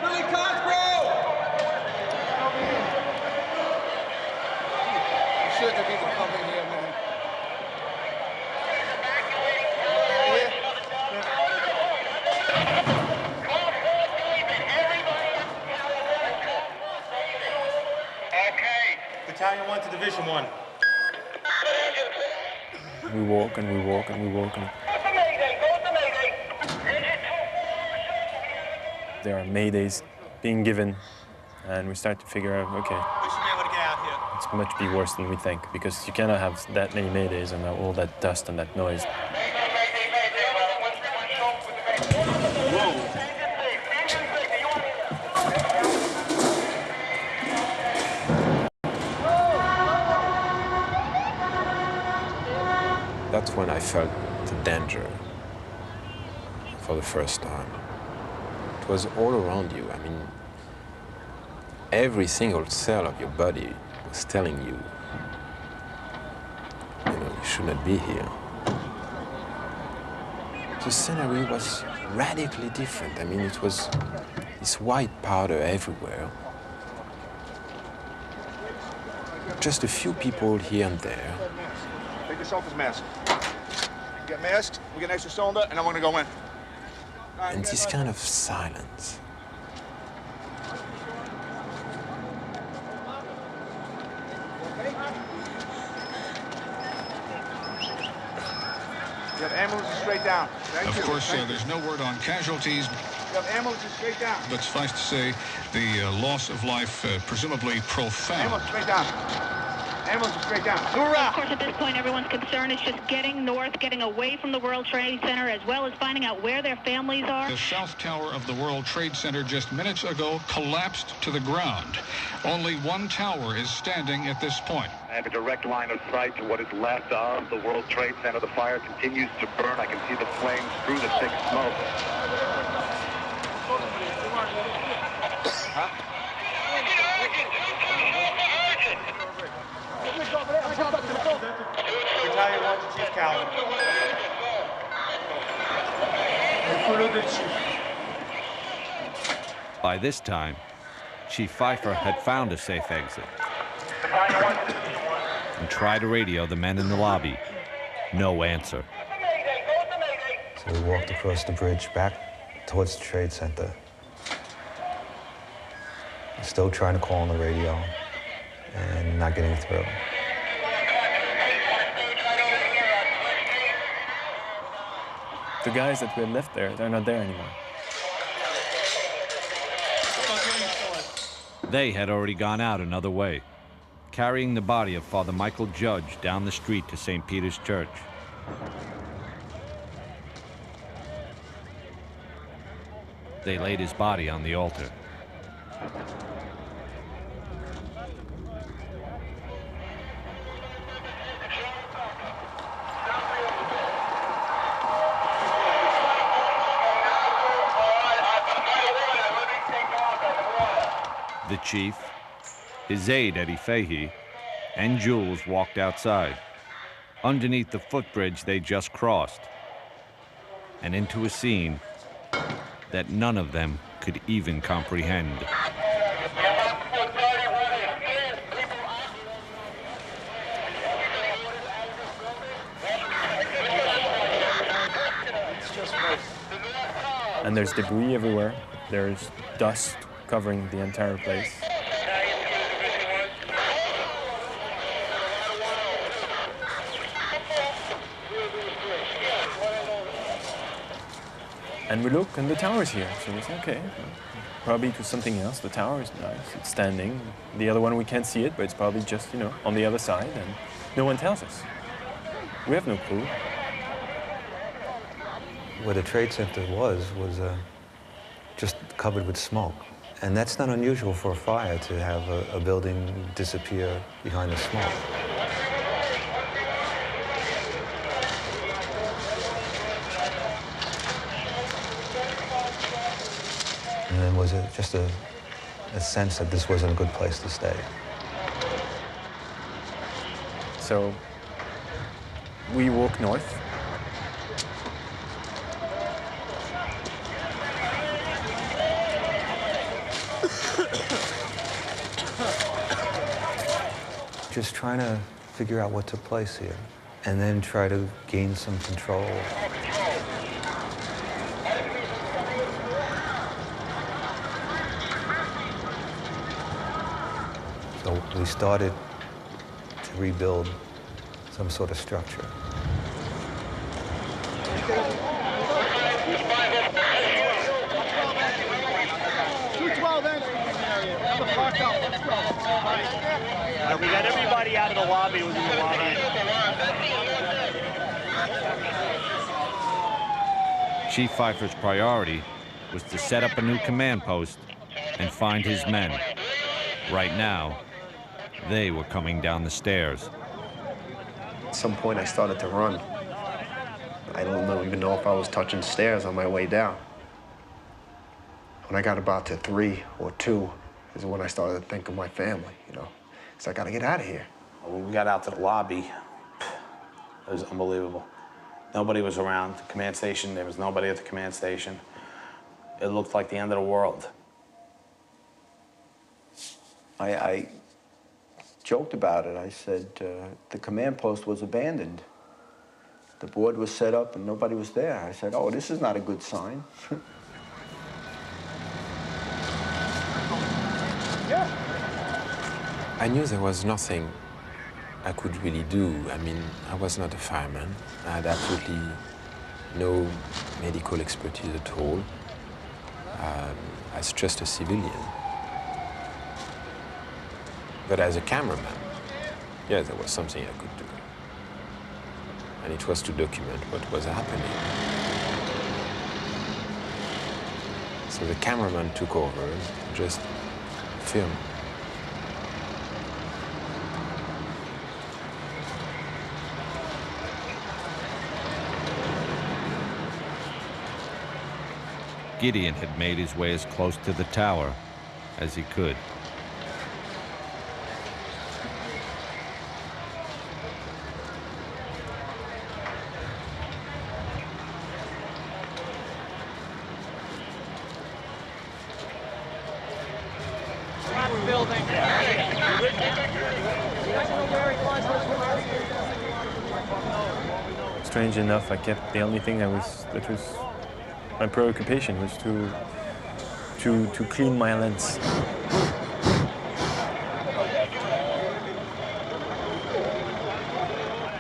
Billy Cosgrove! You should have even come in here, man. Battalion 1 to Division 1. We walk and we walk and we walk. And there are maydays being given, and we start to figure out, okay, We should be able to get out here. it's much be worse than we think, because you cannot have that many maydays and all that dust and that noise. That's when I felt the danger for the first time. It was all around you. I mean, every single cell of your body was telling you, you should not be here. The scenery was radically different. I mean, it was this white powder everywhere. Just a few people here and there. Take yourself as mask. Get masked, we get an extra cylinder, and then we're gonna go in. And this kind of silence. You have ambulances straight down. Of course, there's no word on casualties. You have ambulances straight down. But suffice to say, the loss of life presumably profound. Ambulance straight down. Ambulance straight down. Of course, at this point, everyone's concern is just getting north, getting away from the World Trade Center, as well as finding out where their families are. The south tower of the World Trade Center just minutes ago collapsed to the ground. Only one tower is standing at this point. I have a direct line of sight to what is left of the World Trade Center. The fire continues to burn. I can see the flames through the thick smoke. Huh? Battalion 1 to Chief Calvin. By this time, Chief Pfeiffer had found a safe exit and tried to radio the men in the lobby. No answer. So we walked across the bridge back towards the Trade Center. Still trying to call on the radio and not getting through. The guys that we had left there, they're not there anymore. They had already gone out another way, carrying the body of Father Michael Judge down the street to St. Peter's Church. They laid his body on the altar. The chief, his aide Eddie Fahey, and Jules walked outside, underneath the footbridge they just crossed, and into a scene that none of them could even comprehend. And there's debris everywhere. There's dust covering the entire place. And we look, and the tower's here. So we say, okay, probably to something else. The tower is nice, it's standing. The other one, we can't see it, but it's probably just, you know, on the other side, and no one tells us. We have no clue. Where the Trade Center was just covered with smoke. And that's not unusual for a fire, to have a building disappear behind the smoke. And then was it just a sense that this wasn't a good place to stay? So we walk north. Just trying to figure out what took place here, and then try to gain some control. So we started to rebuild some sort of structure. We got everybody out of the lobby within the lobby. Chief Pfeiffer's priority was to set up a new command post and find his men. Right now, they were coming down the stairs. At some point, I started to run. I don't even know if I was touching stairs on my way down. When I got about to 3 or 2 is when I started to think of my family, you know. So I gotta get out of here. When we got out to the lobby, it was unbelievable. Nobody was around the command station. There was nobody at the command station. It looked like the end of the world. I joked about it. I said the command post was abandoned. The board was set up and nobody was there. I said, oh, this is not a good sign. I knew there was nothing I could really do. I mean, I was not a fireman. I had absolutely no medical expertise at all. As just a civilian. But as a cameraman, yeah, there was something I could do. And it was to document what was happening. So the cameraman took over and just filmed. Gideon had made his way as close to the tower as he could. strange enough, I kept the only thing that was my preoccupation was to clean my lens.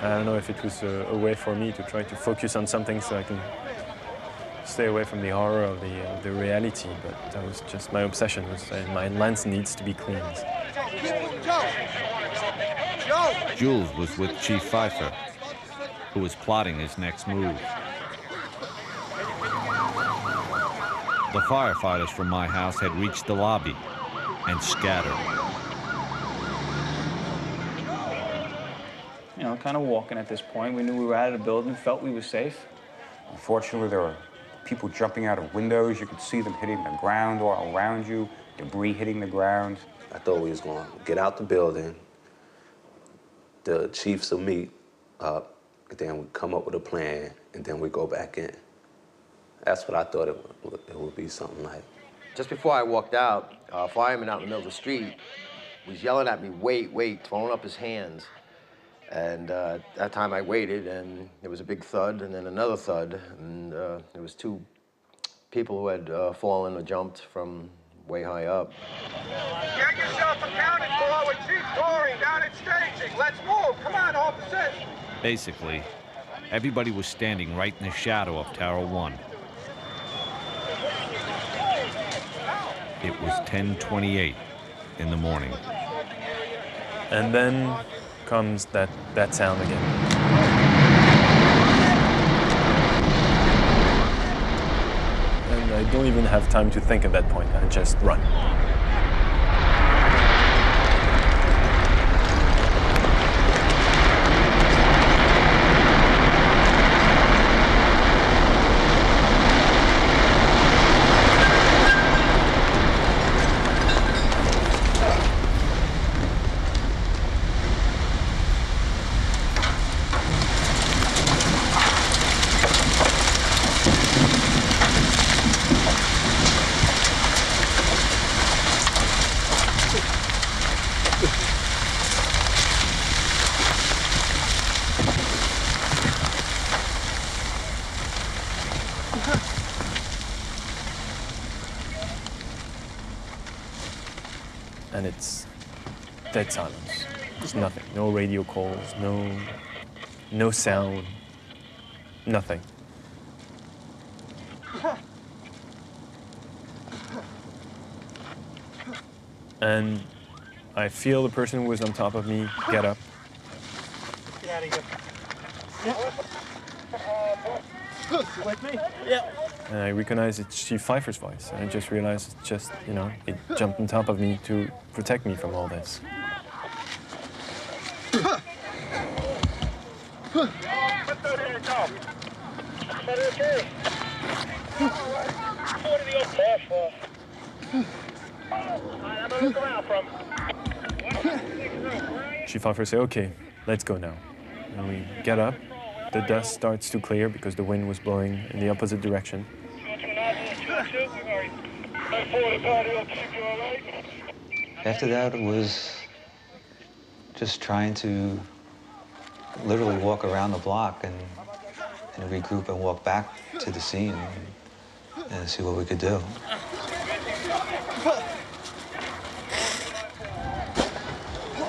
I don't know if it was a way for me to try to focus on something so I can stay away from the horror of the reality, but that was just my obsession. My lens needs to be cleaned. Jules was with Chief Pfeiffer, who was plotting his next move. The firefighters from my house had reached the lobby and scattered. You know, kind of walking at this point. We knew we were out of the building, felt we were safe. Unfortunately, there were people jumping out of windows. You could see them hitting the ground all around you, debris hitting the ground. I thought we was going to get out the building, the chiefs will meet up, then we come up with a plan, and then we go back in. That's what I thought it would be something like. Just before I walked out, a fireman out in the middle of the street was yelling at me, wait, wait, throwing up his hands. And that time I waited, and there was a big thud, and then another thud, and there was two people who had fallen or jumped from way high up. Get yourself accounted for with Chief Tory down at staging. Let's move. Come on, officers. Basically, everybody was standing right in the shadow of Tower 1. It was 10:28 in the morning. And then comes that sound again. And I don't even have time to think at that point. I just run. And it's dead silence. There's nothing. No radio calls, no sound, nothing. And I feel the person who was on top of me get up. Get out of here. You like me? Yeah. And I recognize it's Chief Pfeiffer's voice. And I just realized it's just, you know, it jumped on top of me to protect me from all this. Chief Pfeiffer said, okay, let's go now. And we get up. The dust starts to clear because the wind was blowing in the opposite direction. After that, it was just trying to literally walk around the block and regroup and walk back to the scene and see what we could do.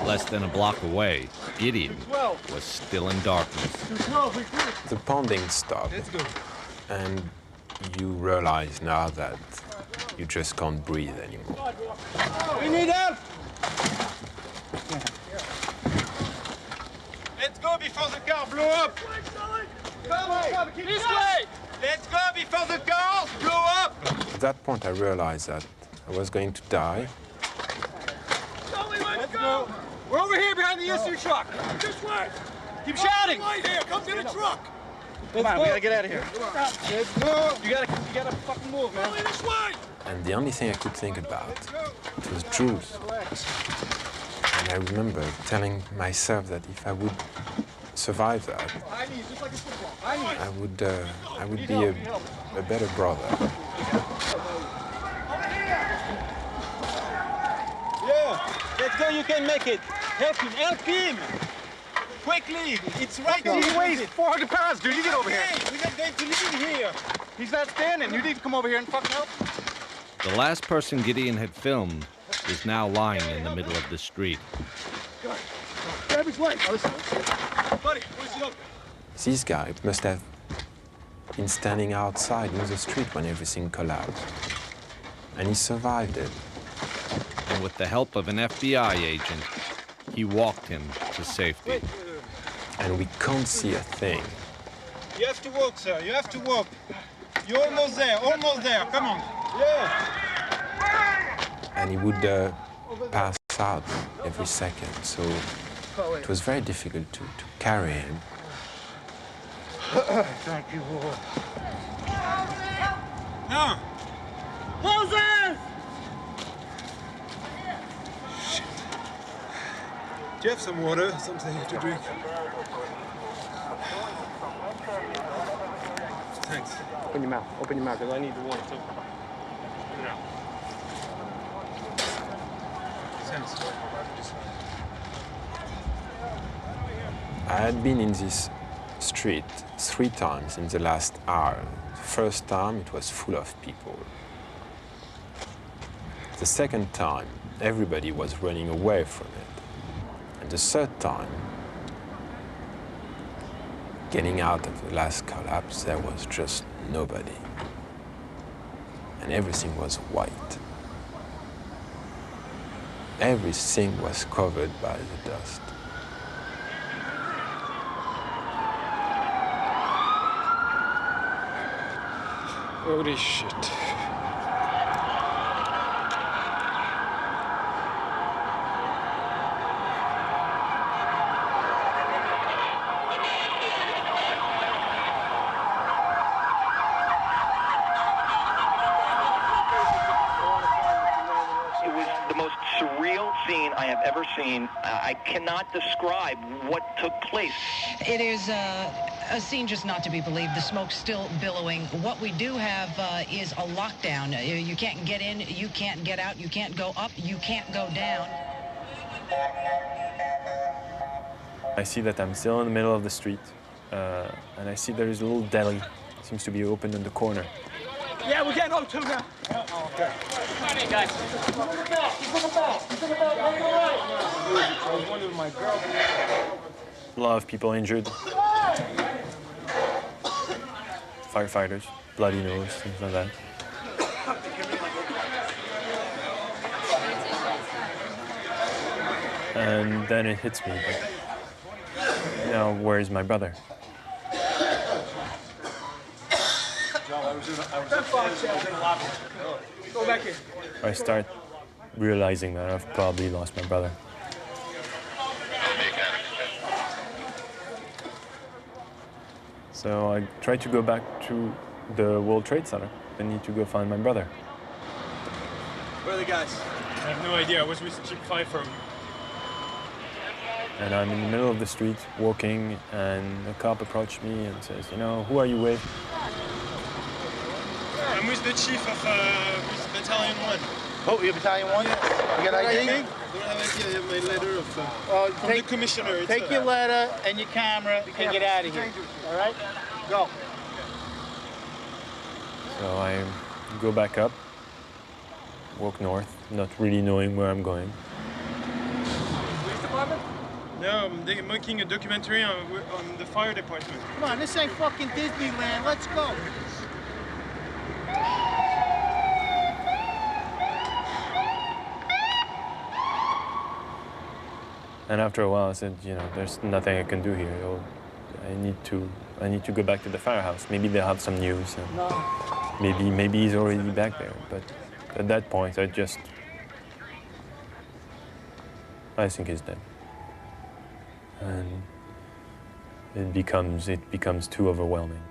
Less than a block away, Gideon was still in darkness. The pounding stopped, and you realize now that you just can't breathe anymore. We need help! Let's go before the car blow up! Come on, this way! Let's go before the cars blow up! At that point, I realized that I was going to die. Let's go! We're over here behind the ESU truck. This way. Keep shouting. Right here. Come to the truck. Come on, we gotta get out of here. Let's go. You gotta fucking move, man. This way. And the only thing I could think about was Jules. And I remember telling myself that if I would survive that, I would be a better brother. Yeah. Let's go. You can make it. Help him. Help him. Quickly! It's right here! He weighs 400 pounds, dude. You get over here. We're not going to leave here. He's not standing. You need to come over here and fucking help. The last person Gideon had filmed was now lying in the middle of the street. Grab his leg. Buddy, where's he up? This guy must have been standing outside in the street when everything collapsed. And he survived it. And with the help of an FBI agent, he walked him to safety. And we can't see a thing. You have to walk, sir. You have to walk. You're almost there. Almost there. Come on. Yeah. And he would pass out every second. So it was very difficult to carry him. Thank you, Lord. No. Moses! Shit. Do you have some water? Something to drink? Thanks. Open your mouth. Open your mouth, because I need the water, too. Thanks. I had been in this street 3 times in the last hour. The first time, it was full of people. The second time, everybody was running away from it. And the third time, getting out of the last collapse, there was just nobody. And everything was white. Everything was covered by the dust. Holy shit. It was the most surreal scene I have ever seen. I cannot describe what took place. It is a scene just not to be believed. The smoke's still billowing. What we do have is a lockdown. You can't get in, you can't get out, you can't go up, you can't go down. I see that I'm still in the middle of the street, and I see there is a little deli. It seems to be open in the corner. Yeah, we're getting O2 now. Oh, okay. Come on in, guys. A lot of people injured. Firefighters, bloody nose, things like that. And then it hits me. Now, where is my brother? Go back here. I start realizing that I've probably lost my brother. So I try to go back to the World Trade Center. I need to go find my brother. Where are the guys? I have no idea. I was with Chief Pfeiffer. And I'm in the middle of the street walking, and a cop approached me and says, you know, who are you with? I'm with the chief of with Battalion 1. Oh, you're Battalion 1? Yeah. You got ID? I don't have ID. I have my letter of, from the commissioner. Take your letter and your camera and get out of here. All right? Go. So I go back up, walk north, not really knowing where I'm going. Police department? No, I'm making a documentary on the fire department. Come on, this ain't fucking Disneyland. Let's go. And after a while, I said, you know, there's nothing I can do here. I need to go back to the firehouse. Maybe they'll have some news. And No. maybe he's already back there. But at that point, I think he's dead. And it becomes too overwhelming.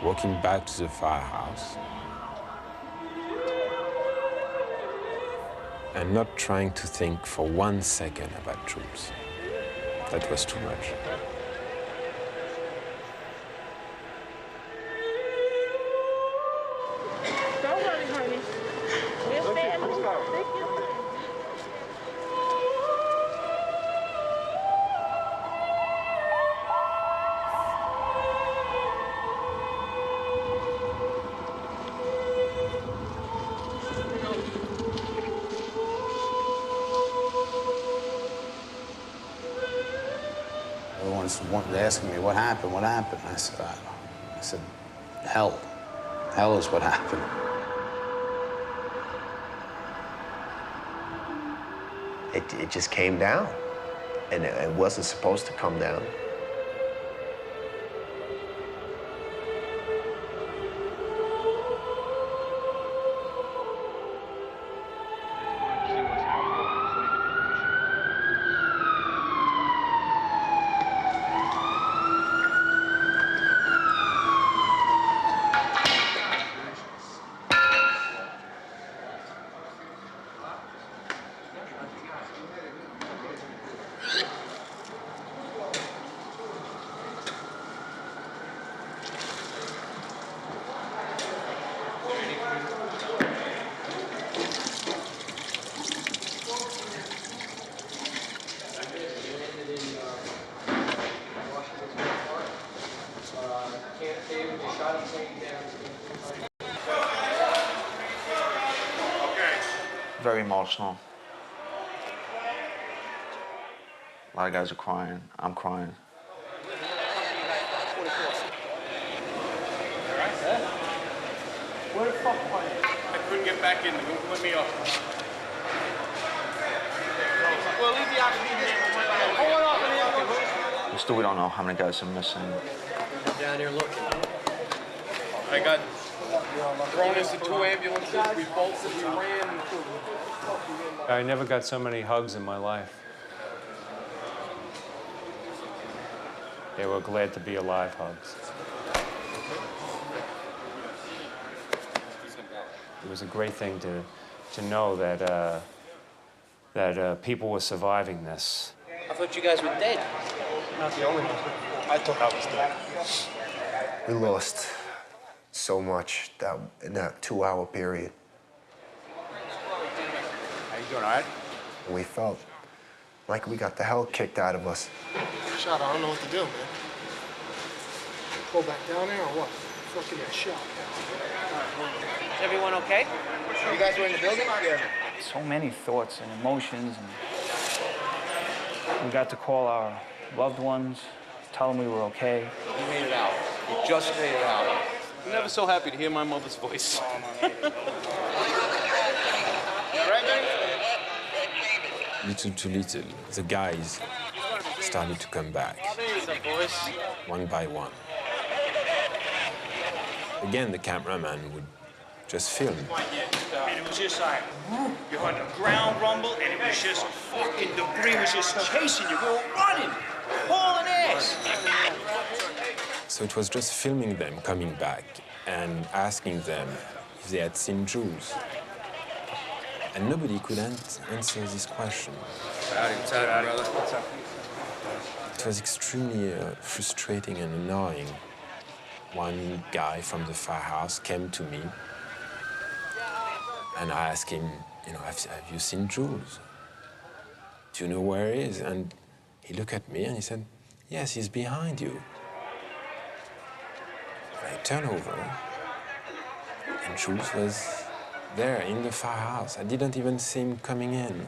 Walking back to the firehouse and not trying to think for 1 second about troops. That was too much. They're asking me, what happened? What happened? I said, hell. Hell is what happened. It just came down, and it wasn't supposed to come down. Very emotional. A lot of guys are crying. I'm crying. Where the fuck are you? I couldn't get back in. They wouldn't let me up. Well, leave the oxygen there. Hold on off in here. We don't know how many guys are missing. Down here looking. I got thrown into 2 ambulances. We bolted, we ran. I never got so many hugs in my life. They were glad to be alive hugs. It was a great thing to know that people were surviving this. I thought you guys were dead. Not the only one. I thought I was dead. We lost so much in that 2-hour period. How you doing, all right? And we felt like we got the hell kicked out of us. Shot, I don't know what to do, man. Go back down there or what? Fucking get shot. Is everyone okay? You guys were in the building? Yeah. So many thoughts and emotions, and we got to call our loved ones, tell them we were okay. You made it out. You just made it out. I'm never so happy to hear my mother's voice. Little to little, the guys started to come back, one by one. Again, the cameraman would just film. And it was just like, you heard the ground rumble, and it was just fucking debris was just chasing you. We were running, hauling ass. So it was just filming them coming back and asking them if they had seen Jews. And nobody could answer this question. What's up, brother? What's up? It was extremely frustrating and annoying. One guy from the firehouse came to me and I asked him, have you seen Jules? Do you know where he is? And he looked at me and he said, yes, he's behind you. I turned over and Jules was there in the firehouse. I didn't even see him coming in.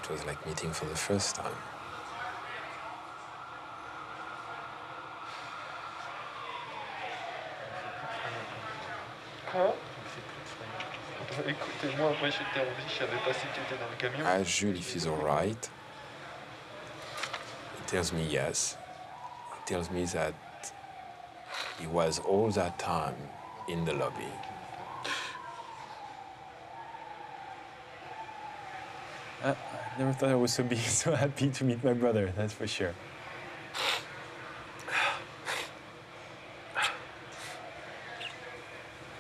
It was like meeting for the first time. Écoutez-moi, moi j'étais en vie, je savais pas si tu étais dans le camion. I asked Jules if he's all right. He tells me yes. He tells me that he was all that time in the lobby. I never thought I was so happy to meet my brother, that's for sure.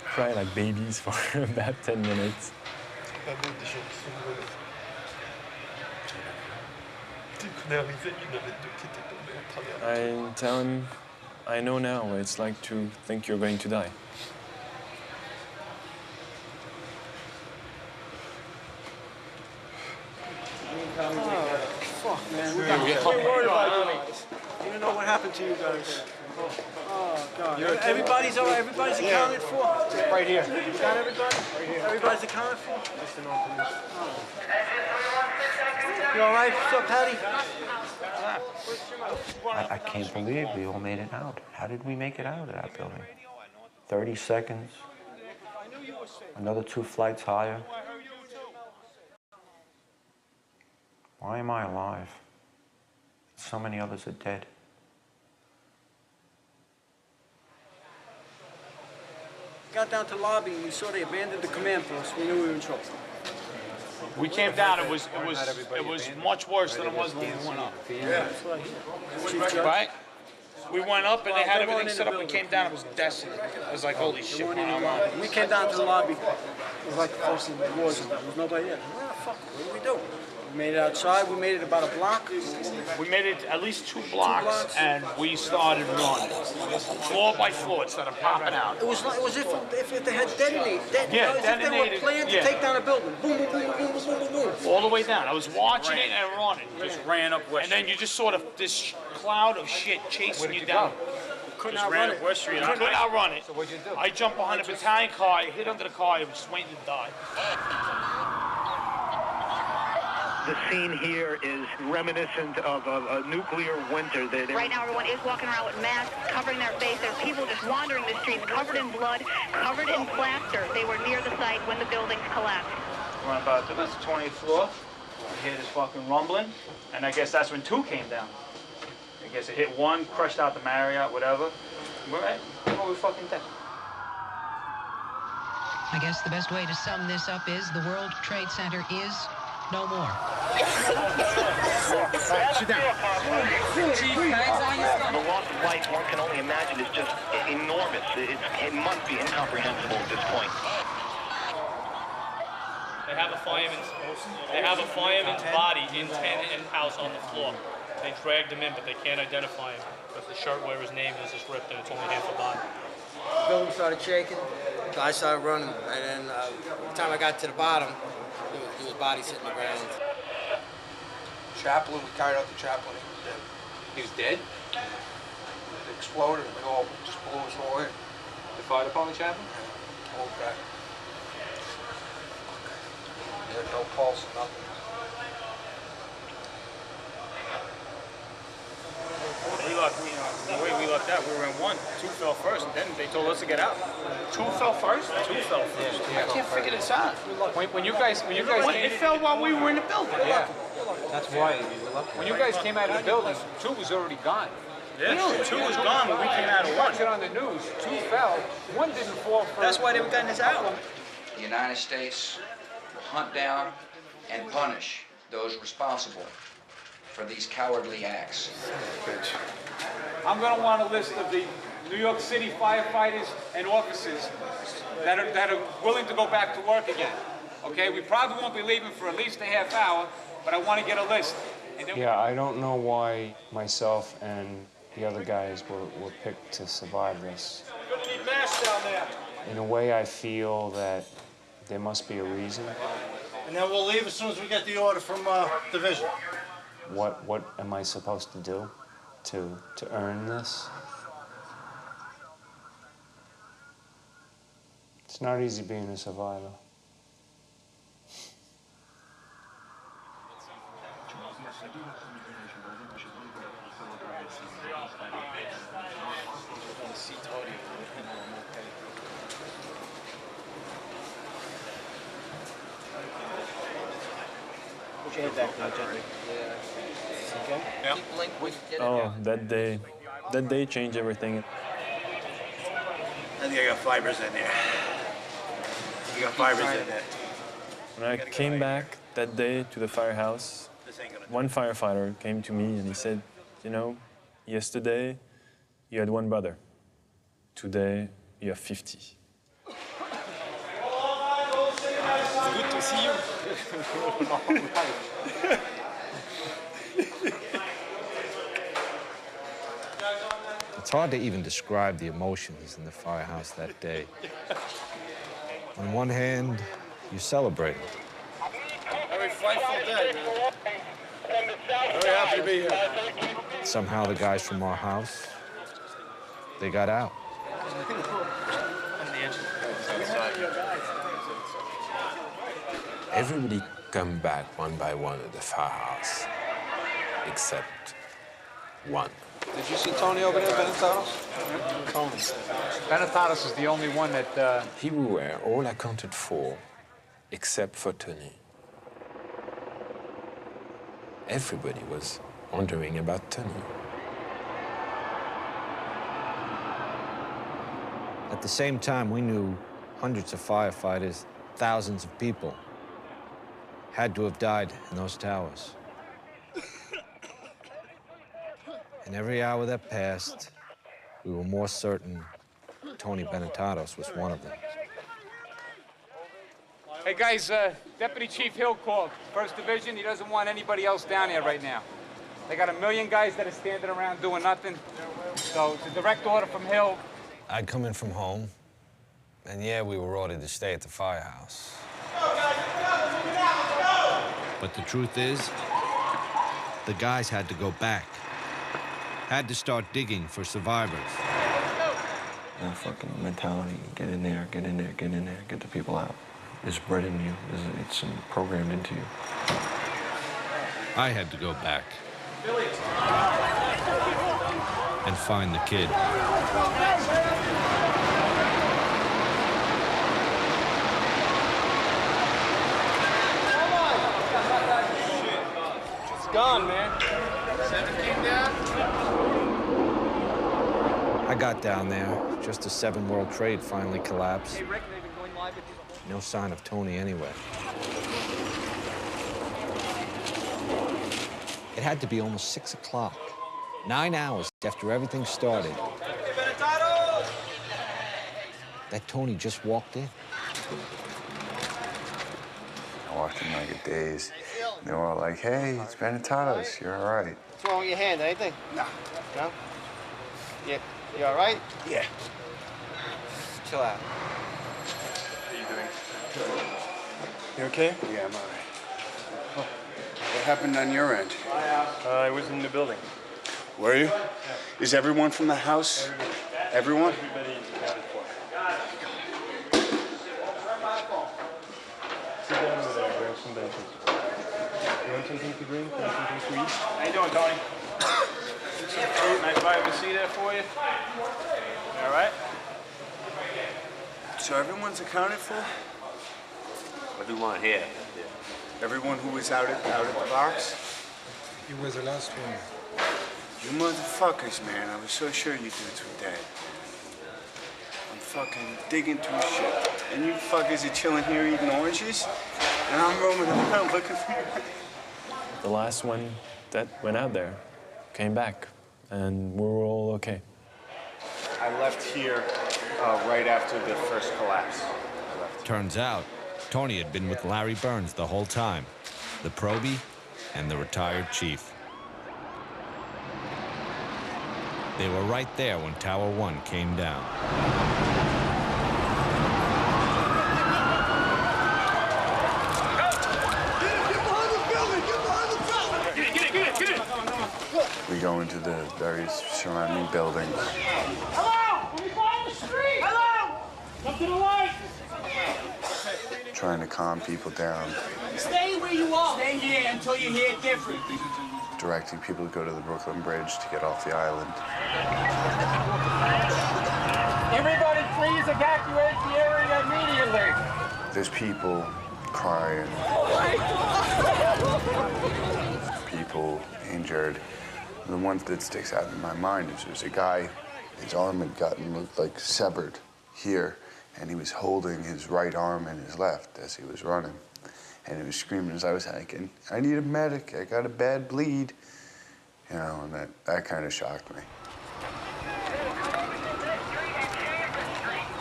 Cry like babies for about 10 minutes. I tell him, I know now what it's like to think you're going to die. Oh, fuck, man. We're worried about you guys. You don't know what happened to you guys. Oh, God. Everybody's all right. Everybody's accounted for. Right here. You got everybody? Right here. Everybody's accounted for? Just an police. You all right? What's up, Patty? I can't believe we all made it out. How did we make it out of that building? 30 seconds, another 2 flights higher. Why am I alive? So many others are dead. Got down to the lobby and we saw they abandoned the command post. We knew we were in trouble. We came down. It was much worse than it was when we went up. Yeah. Right? We went up and they had everything set up. We came down. It was desolate. It was like, holy shit. We came down to the lobby. It was like the first thing that was. There was nobody there. Where the fuck? What do we do? We made it outside. We made it about a block. We made it at least 2 blocks, and we started running. Floor by floor, instead of popping out. It was like, it was if they had detonated. Yeah, If they were planned to take down a building. Boom, boom, boom, boom, boom, boom, boom, boom. All the way down. I was watching it and running. Just ran up West And then you just sort of this cloud of shit chasing you down. Couldn't Just outrun ran it. up West Street. I couldn't outrun it. So what'd you do? I jumped behind a battalion car. I hit under the car. I was just waiting to die. The scene here is reminiscent of a nuclear winter. Right now, everyone is walking around with masks, covering their face. There's people just wandering the streets, covered in blood, covered in plaster. They were near the site when the buildings collapsed. We're on about the 20th floor. I hear this fucking rumbling, and I guess that's when 2 came down. I guess it hit 1, crushed out the Marriott, whatever. We're fucking dead. I guess the best way to sum this up is the World Trade Center is no more. Sit down. The loss of life, one can only imagine, is just enormous. It must be incomprehensible at this point. They have a fireman's body in house on the floor. They dragged him in, but they can't identify him because the shirt where his name is ripped and it's only half a body. The building started shaking. The guy started running, and then by the time I got to the bottom, there was bodies hitting the ground. Chaplain, we carried out the chaplain. He was dead. It exploded, and we all just blew us away. The fire department chaplain? Old guy. He had no pulse, nothing. The way we lucked out, we were in 1. 2 fell first, and then they told us to get out. 2 fell first? 2 fell first. I can't figure this out. When you guys It fell while we were in the building. Yeah. That's why. When you guys came out of the building, 2 was already gone. Yeah, 2 was gone when we came out of 1. Watch it on the news. 2 fell. 1 didn't fall first. That's why they were getting us out. The United States will hunt down and punish those responsible for these cowardly acts. I'm going to want a list of the New York City firefighters and officers that are willing to go back to work again. Okay, we probably won't be leaving for at least a half hour, but I want to get a list. And then yeah, I don't know why myself and the other guys were picked to survive this. You're gonna need masks down there. In a way, I feel that there must be a reason. And then we'll leave as soon as we get the order from division. What am I supposed to do to earn this? It's not easy being a survivor. Put your head back now, gently. Okay? Yeah. Oh, that day changed everything. I think I got fibers in there. You got fibers in there. When I came back that day to the firehouse, one firefighter came to me and he said, you know, yesterday you had 1 brother. Today you have 50. Good to see you. It's hard to even describe the emotions in the firehouse that day. On one hand, you celebrate. Very frightful day, man. Very happy to be here. Somehow the guys from our house, they got out. Everybody come back one by one at the firehouse, except one. Did you see Tony over there, Benetados? Tony. Benetados is the only one that... He were all accounted for, except for Tony. Everybody was wondering about Tony. At the same time, we knew hundreds of firefighters, thousands of people had to have died in those towers. And every hour that passed, we were more certain Tony Benetados was one of them. Hey, guys, Deputy Chief Hill called. 1st Division, he doesn't want anybody else down here right now. They got 1 million guys that are standing around doing nothing. So it's a direct order from Hill. I'd come in from home, and yeah, we were ordered to stay at the firehouse. But the truth is, the guys had to go back. Had to start digging for survivors. That fucking mentality, get in there, get in there, get in there, get the people out. It's bred in you, it's programmed into you. I had to go back and find the kid. It's gone, man. 17 down? I got down there just as 7 World Trade finally collapsed. Hey, Rick, they've been going live with No sign of Tony anywhere. It had to be almost 6 o'clock. 9 hours after everything started. That Tony just walked in. I walked in like a daze. And they were all like, hey, it's Benetados, you're all right. What's wrong with your hand, anything? No. No? You all right? Yeah. Chill out. How you doing? You okay? Yeah, I'm all right. Oh, what happened on your end? I was in the building. Were you? Is everyone from the house? Everyone? Everybody is accounted for. Sit down over there, grab some benches. You want something to drink? Want something to eat? How you doing, Tony? Some fruit, nice vitamin C there for you. All right? So everyone's accounted for? Everyone here. Yeah. Everyone who was out at the box? He was the last one. You motherfuckers, man. I was so sure you dudes were dead. I'm fucking digging through shit. And you fuckers are chilling here eating oranges? And I'm roaming around looking for you. The last one that went out there came back, and we were all okay. I left here right after the first collapse. Turns out, Tony had been with Larry Burns the whole time, the probie and the retired chief. They were right there when Tower 1 came down. We go into the various surrounding buildings. Hello! Let me find the street! Hello! Come to the light! Trying to calm people down. Stay where you are. Stay here until you hear different. Directing people to go to the Brooklyn Bridge to get off the island. Everybody please evacuate the area immediately. There's people crying. People injured. The one that sticks out in my mind is there's a guy, his arm had gotten like severed here, and he was holding his right arm and his left as he was running. And he was screaming as I was like, I need a medic, I got a bad bleed. You know, and that kind of shocked me.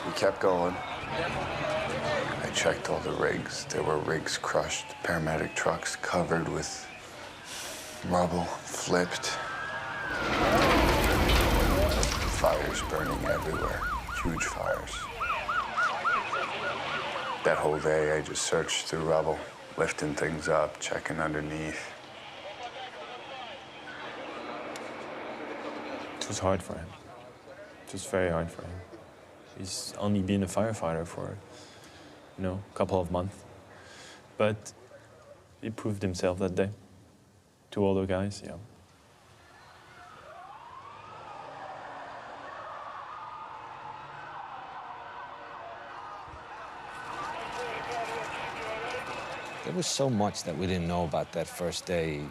We kept going. I checked all the rigs. There were rigs crushed, paramedic trucks covered with rubble, flipped. Fires burning everywhere, huge fires. That whole day, I just searched through rubble, lifting things up, checking underneath. It was hard for him. It was very hard for him. He's only been a firefighter for, a couple of months. But he proved himself that day to all the guys, yeah. There was so much that we didn't know about that first day.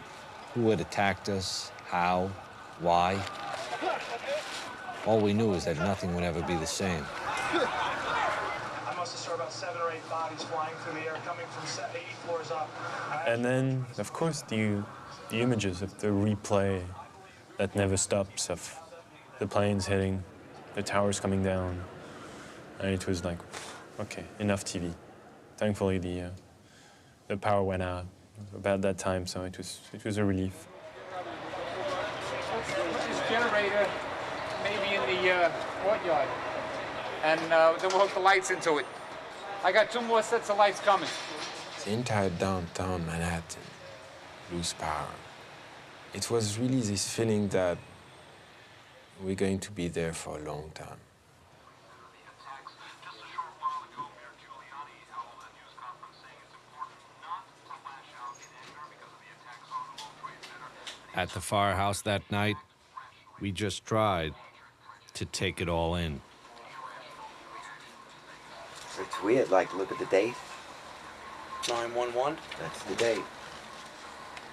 Who had attacked us, how, why. All we knew is that nothing would ever be the same. I must have saw about 7 or 8 bodies flying through the air, coming from 8 floors up. And then, of course, the images of the replay that never stops of the planes hitting, the towers coming down. And it was like, okay, enough TV. Thankfully, the power went out about that time, so it was a relief. This generator maybe in the courtyard, and then we'll hook the lights into it. I got 2 more sets of lights coming. The entire downtown Manhattan lose power. It was really this feeling that we're going to be there for a long time. At the firehouse that night, we just tried to take it all in. It's weird, like, look at the date. 911. That's the date.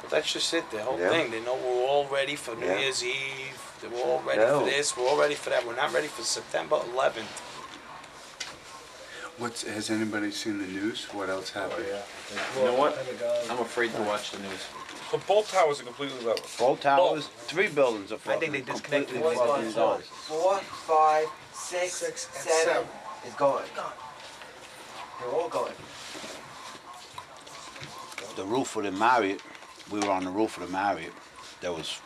But that's just it, the whole Yeah. thing. They know we're all ready for New Yeah. Year's Eve. We're all ready No. for this. We're all ready for that. We're not ready for September 11th. Has anybody seen the news? What else happened? You know what? I'm afraid to watch the news. So both towers are completely level. Both towers, 3 buildings are fucking I think they disconnected completely one fucking gone. 4, 5, 6, 7 is gone. They're all gone. The roof of the Marriott, we were on the roof of the Marriott. There was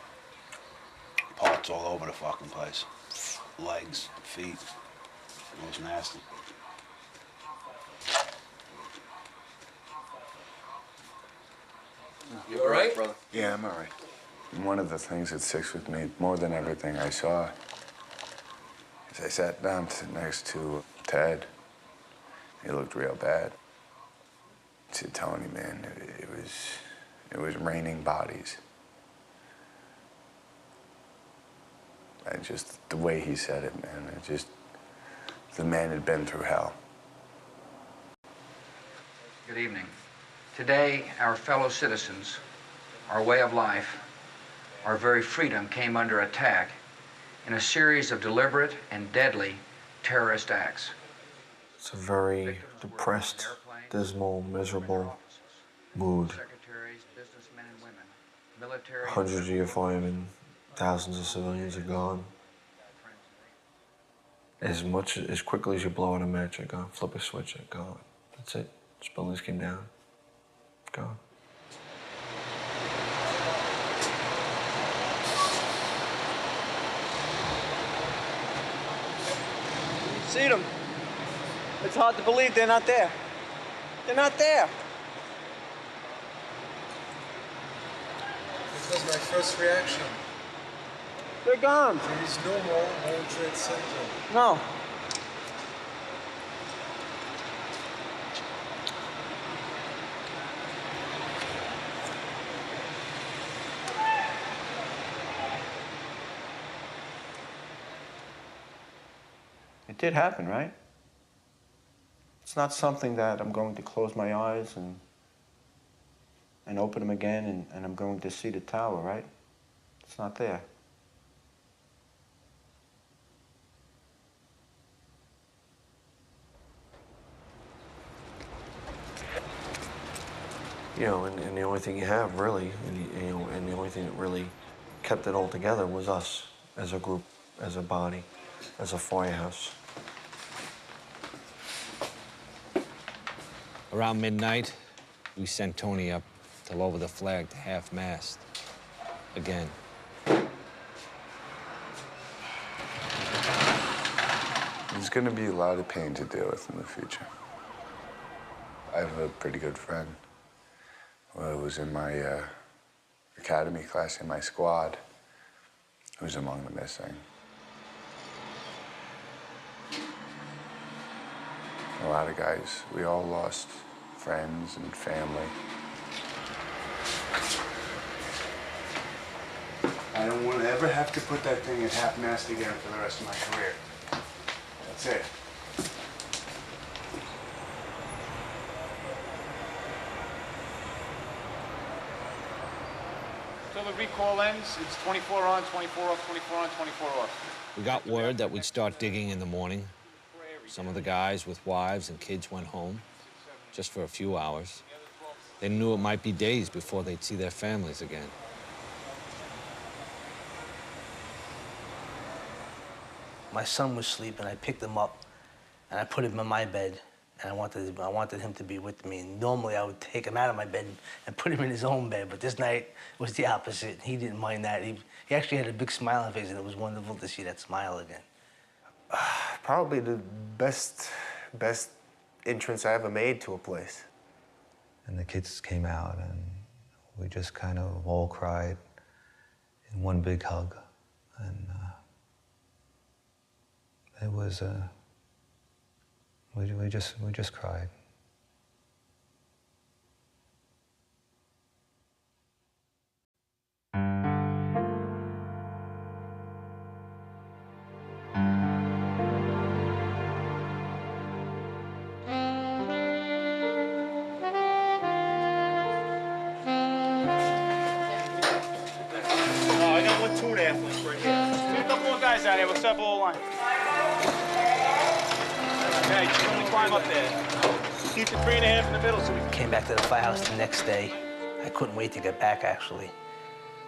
parts all over the fucking place. Legs, feet. It was nasty. You all right? Yeah, I'm all right. One of the things that sticks with me more than everything I saw is I sat down next to Ted. He looked real bad. I said, Tony, man, it was raining bodies. And just the way he said it, man, the man had been through hell. Good evening. Today, our fellow citizens, our way of life, our very freedom came under attack in a series of deliberate and deadly terrorist acts. It's a very depressed, dismal, miserable mood. Hundreds of your firemen, thousands of civilians are gone. As quickly as you blow out a match, they're gone. Flip a switch, they're gone. That's it. These buildings came down. Gone. See them? It's hard to believe they're not there. They're not there. This was my first reaction. They're gone. There is no more World Trade Center. No. It did happen, right? It's not something that I'm going to close my eyes and open them again and I'm going to see the tower, right? It's not there. You know, and the only thing you have really, and the only thing that really kept it all together was us as a group, as a body, as a firehouse. Around midnight, we sent Tony up to lower the flag to half-mast. Again. There's going to be a lot of pain to deal with in the future. I have a pretty good friend who was in my academy class in my squad, who's among the missing. A lot of guys, we all lost friends and family. I don't want to ever have to put that thing at half-mast again for the rest of my career. That's it. Until the recall ends, it's 24 on, 24 off, 24 on, 24 off. We got word that we'd start digging in the morning. Some of the guys with wives and kids went home, just for a few hours. They knew it might be days before they'd see their families again. My son was sleeping. I picked him up, and I put him in my bed, and I wanted him to be with me. And normally, I would take him out of my bed and put him in his own bed, but this night was the opposite. He didn't mind that. He actually had a big smile on his face, and it was wonderful to see that smile again. Probably the best entrance I ever made to a place. And the kids came out, and we just kind of all cried in one big hug. And it was, we just cried. I got 1 2.5 link right here. There's a couple more guys out here. What's up, all line? Okay, just let me climb up there. Keep the 3.5 in the middle so we Came back to the firehouse the next day. I couldn't wait to get back, actually,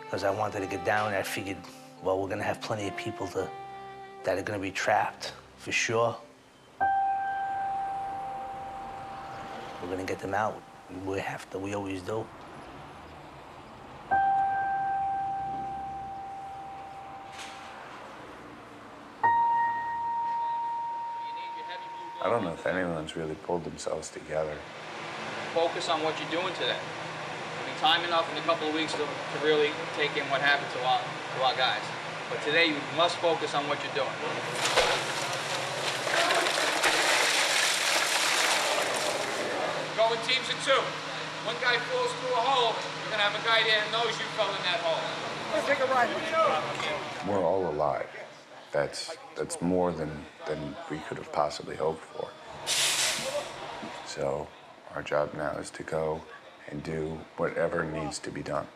because I wanted to get down there. I figured, well, we're going to have plenty of people that are going to be trapped, for sure. We're going to get them out. We always do. I don't know if anyone's really pulled themselves together. Focus on what you're doing today. I mean, time enough in a couple of weeks to really take in what happened to our guys. But today, you must focus on what you're doing. Go in teams of 2. One guy falls through a hole, you're gonna have a guy there that knows you fell in that hole. Let's take a ride. We're all alive. That's more than we could have possibly hoped for. So our job now is to go and do whatever needs to be done.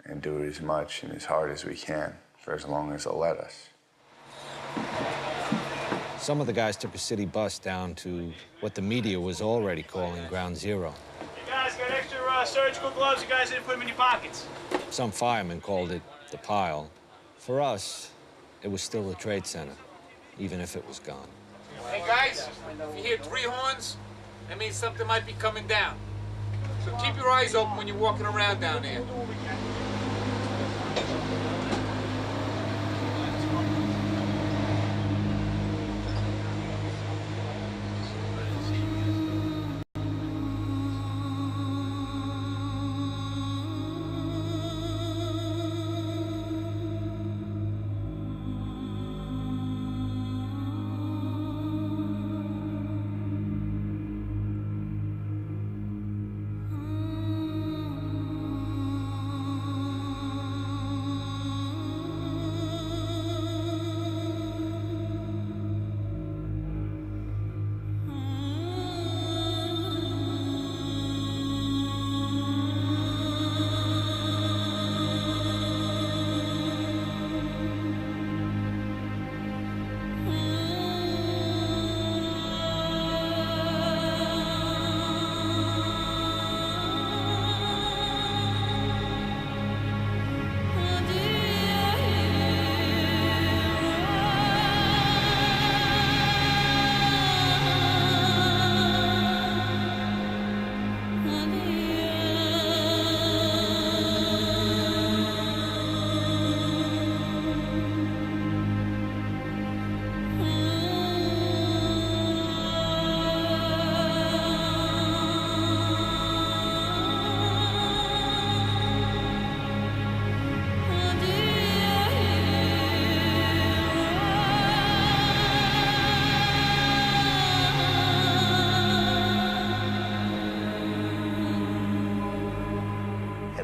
And do it as much and as hard as we can for as long as they'll let us. Some of the guys took a city bus down to what the media was already calling Ground Zero. You guys got extra surgical gloves. You guys didn't put them in your pockets. Some firemen called it the pile. For us, it was still the trade center, even if it was gone. Hey guys, if you hear 3 horns, that means something might be coming down. So keep your eyes open when you're walking around down there.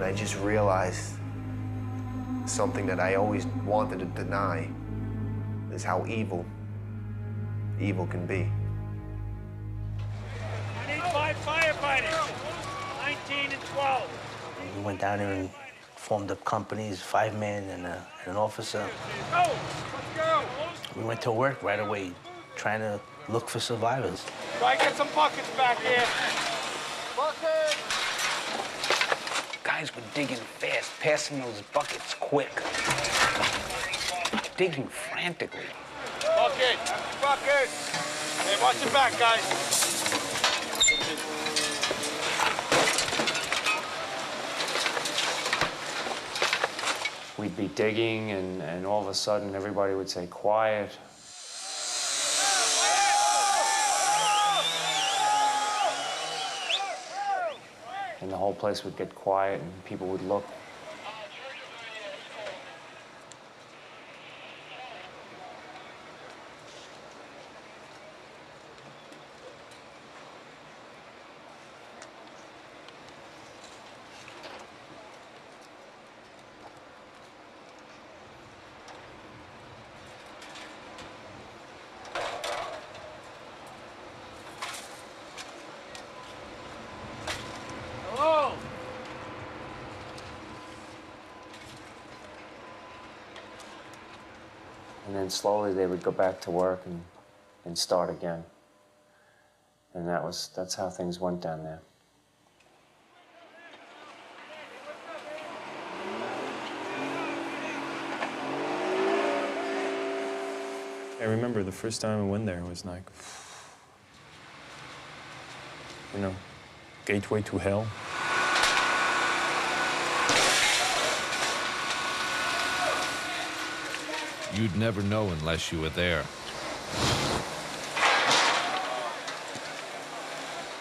I just realized something that I always wanted to deny, is how evil can be. I need 5 firefighters, 19 and 12. We went down there and formed up companies, 5 men and an officer. Go, let's go. We went to work right away, trying to look for survivors. Try and get some buckets back here. Buckets! Guys were digging fast, passing those buckets quick. Digging frantically. Bucket! Bucket! Hey, watch your back, guys. We'd be digging, and all of a sudden everybody would say, quiet. And the whole place would get quiet, and people would look. Hello? And then slowly they would go back to work and start again. And that's how things went down there. I remember the first time I went there, it was like, you know, gateway to hell. You'd never know unless you were there.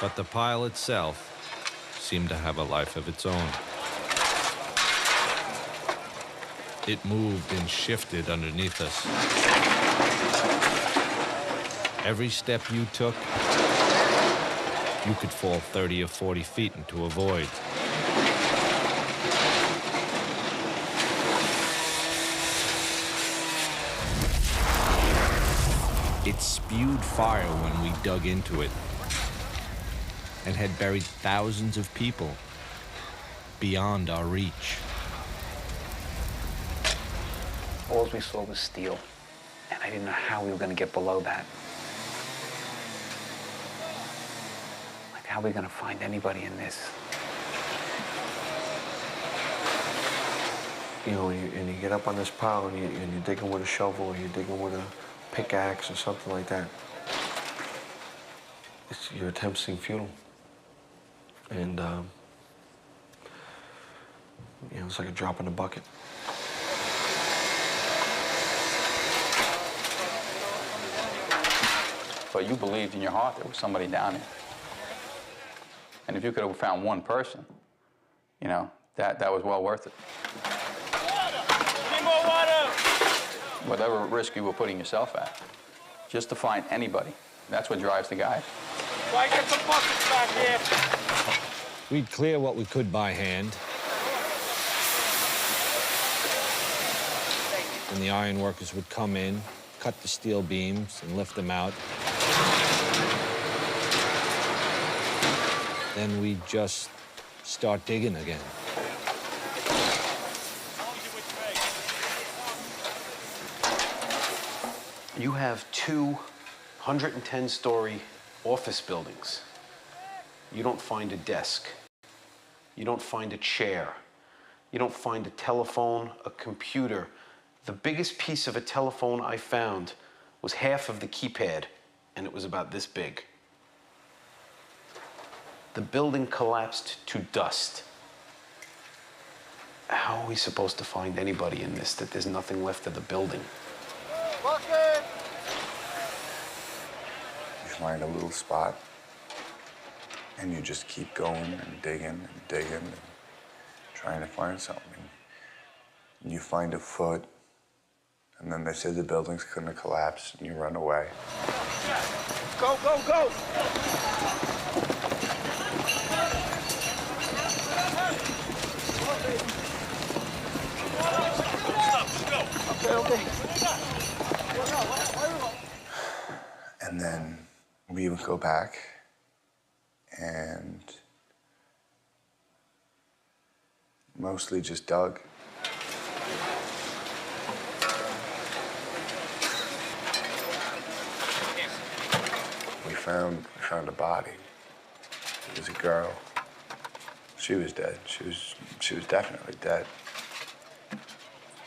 But the pile itself seemed to have a life of its own. It moved and shifted underneath us. Every step you took, you could fall 30 or 40 feet into a void. It spewed fire when we dug into it and had buried thousands of people beyond our reach. All we saw was steel, and I didn't know how we were going to get below that. Like, how are we going to find anybody in this? You know, and you get up on this pile and you're digging with a shovel or you're digging with a pickaxe or something like that. Your attempts seem futile. And, you know, it's like a drop in the bucket. But you believed in your heart there was somebody down there. And if you could have found one person, you know, that was well worth it. Need more water! Whatever risk you were putting yourself at, just to find anybody, that's what drives the guy. Try and get some buckets back here. We'd clear what we could by hand. And the iron workers would come in, cut the steel beams, and lift them out. Then we'd just start digging again. You have 2 110-story office buildings. You don't find a desk. You don't find a chair. You don't find a telephone, a computer. The biggest piece of a telephone I found was half of the keypad, and it was about this big. The building collapsed to dust. How are we supposed to find anybody in this, that there's nothing left of the building? Bucket! You find a little spot, and you just keep going and digging and trying to find something. And you find a foot, and then they say the building's gonna collapse, and you run away. Go, go, go! Okay. And then we would go back and mostly just dug. We found a body. It was a girl. She was dead. She was definitely dead.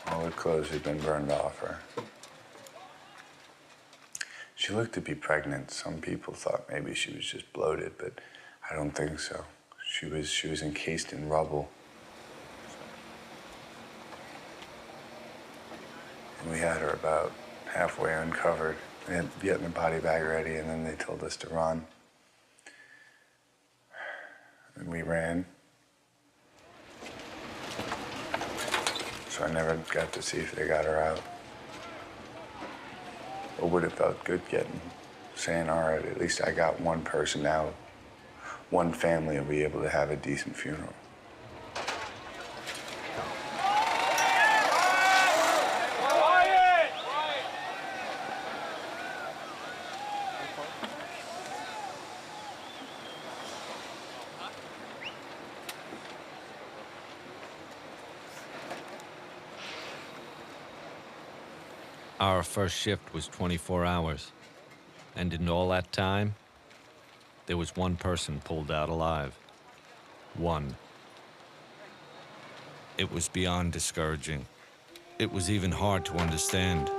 All her clothes had been burned off her. She looked to be pregnant. Some people thought maybe she was just bloated, but I don't think so. She was encased in rubble. And we had her about halfway uncovered. We had getting the body bag ready, and then they told us to run. And we ran. So I never got to see if they got her out. It would have felt good saying, all right, at least I got one person out. One family will be able to have a decent funeral. Our first shift was 24 hours. And in all that time, there was one person pulled out alive. One. It was beyond discouraging. It was even hard to understand.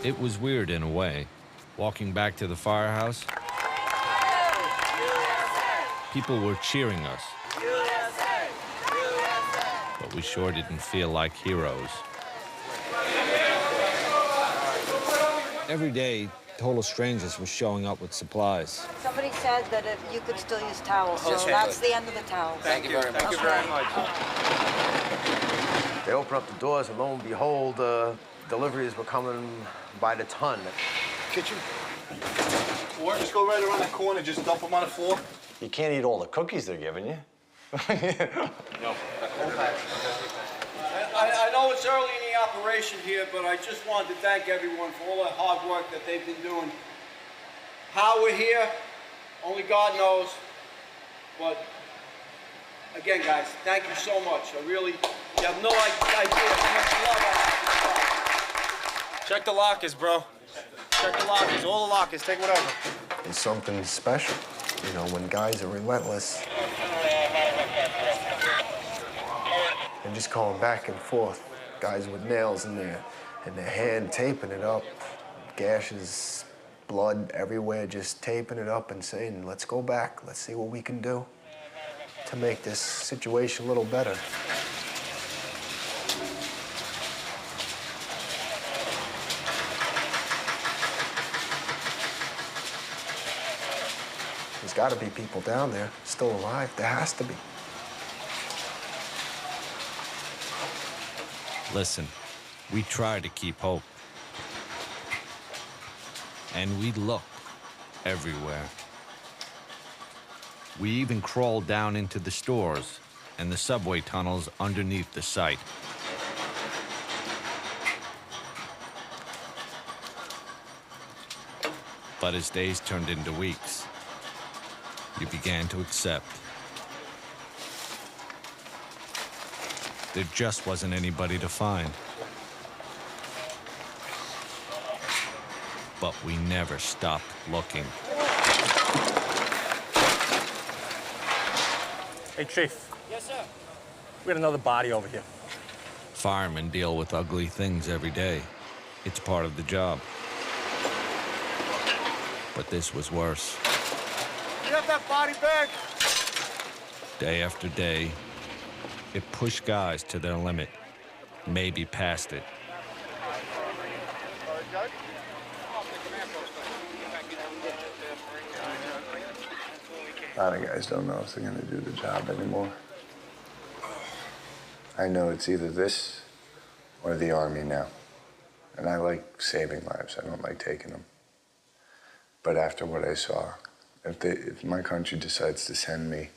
It was weird in a way. Walking back to the firehouse, people were cheering us. But we sure didn't feel like heroes. Every day, total strangers were showing up with supplies. Somebody said that if you could still use towels, so that's the end of the towels. Thank you very much. Thank you very much. They opened up the doors, and lo and behold, deliveries were coming by the ton. Kitchen. Or just go right around that corner, just dump them on the floor. You can't eat all the cookies they're giving you. No. I know it's early in the operation here, but I just wanted to thank everyone for all the hard work that they've been doing. How we're here, only God knows. But again, guys, thank you so much. You have no idea how much love I have. Check the lockers, bro. Check the lockers, all the lockers, take whatever. It's something special, you know, when guys are relentless and just going back and forth. Guys with nails in their hand, taping it up, gashes, blood everywhere, just taping it up and saying, let's go back, let's see what we can do to make this situation a little better. There's got to be people down there still alive. There has to be. Listen, we try to keep hope. And we look everywhere. We even crawled down into the stores and the subway tunnels underneath the site. But as days turned into weeks, you began to accept. There just wasn't anybody to find. But we never stopped looking. Hey, Chief. Yes, sir. We got another body over here. Firemen deal with ugly things every day. It's part of the job. But this was worse. You have that body bag? Day after day, it pushed guys to their limit, maybe past it. A lot of guys don't know if they're going to do the job anymore. I know it's either this or the Army now. And I like saving lives. I don't like taking them. But after what I saw, if my country decides to send me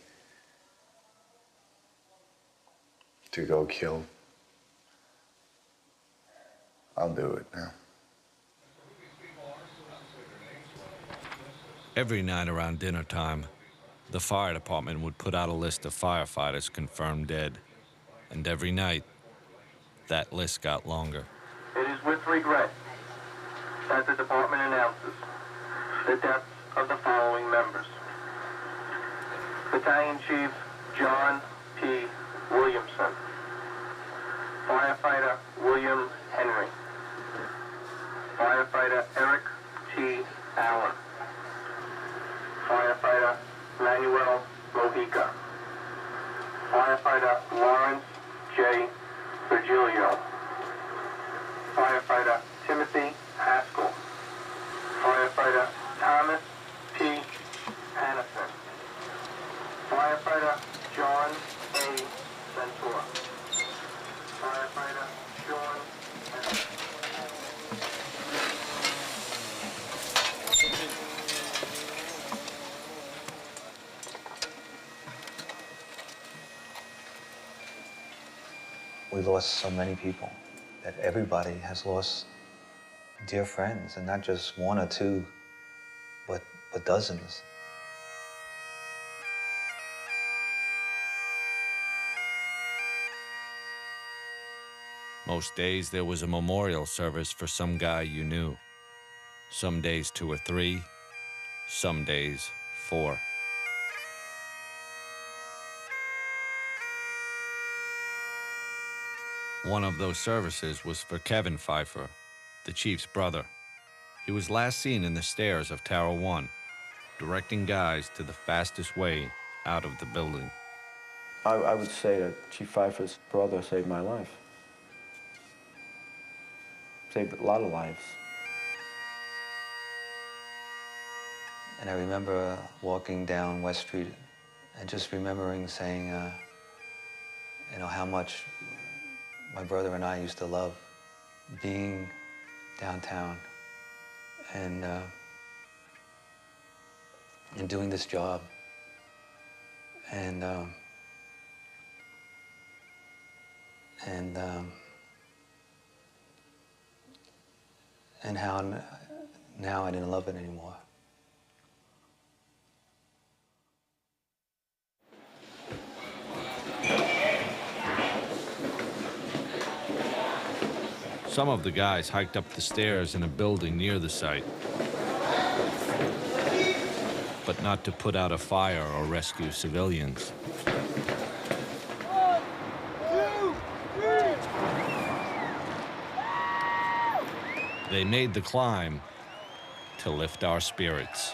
to go kill, I'll do it now. Every night around dinner time, the fire department would put out a list of firefighters confirmed dead. And every night, that list got longer. It is with regret that the department announces the deaths of the following members. Battalion Chief John P. Williamson. Firefighter William Henry. Firefighter Eric T. Allen. Firefighter Manuel Mojica. Firefighter Lawrence J. Virgilio. Firefighter Timothy Haskell. Firefighter Thomas P. Hannafin. Firefighter John A. Ventura. Firefighter Sean S. We lost so many people that everybody has lost dear friends, and not just one or two, but dozens. Most days there was a memorial service for some guy you knew. Some days 2 or 3, some days 4. One of those services was for Kevin Pfeiffer, the chief's brother. He was last seen in the stairs of Tower 1, directing guys to the fastest way out of the building. I would say that Chief Pfeiffer's brother saved my life. Saved a lot of lives. And I remember walking down West Street and just remembering saying, you know, how much my brother and I used to love being downtown and doing this job. And how now I didn't love it anymore. Some of the guys hiked up the stairs in a building near the site, but not to put out a fire or rescue civilians. They made the climb to lift our spirits.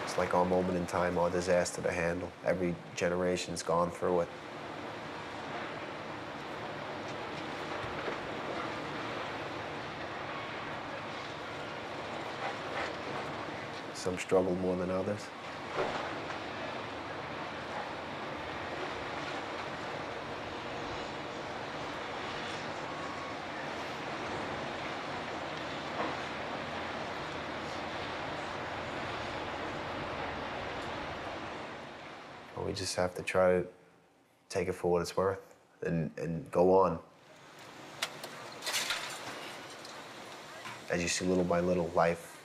It's like our moment in time, our disaster to handle. Every generation's gone through it. Some struggle more than others. We just have to try to take it for what it's worth and go on. As you see, little by little, life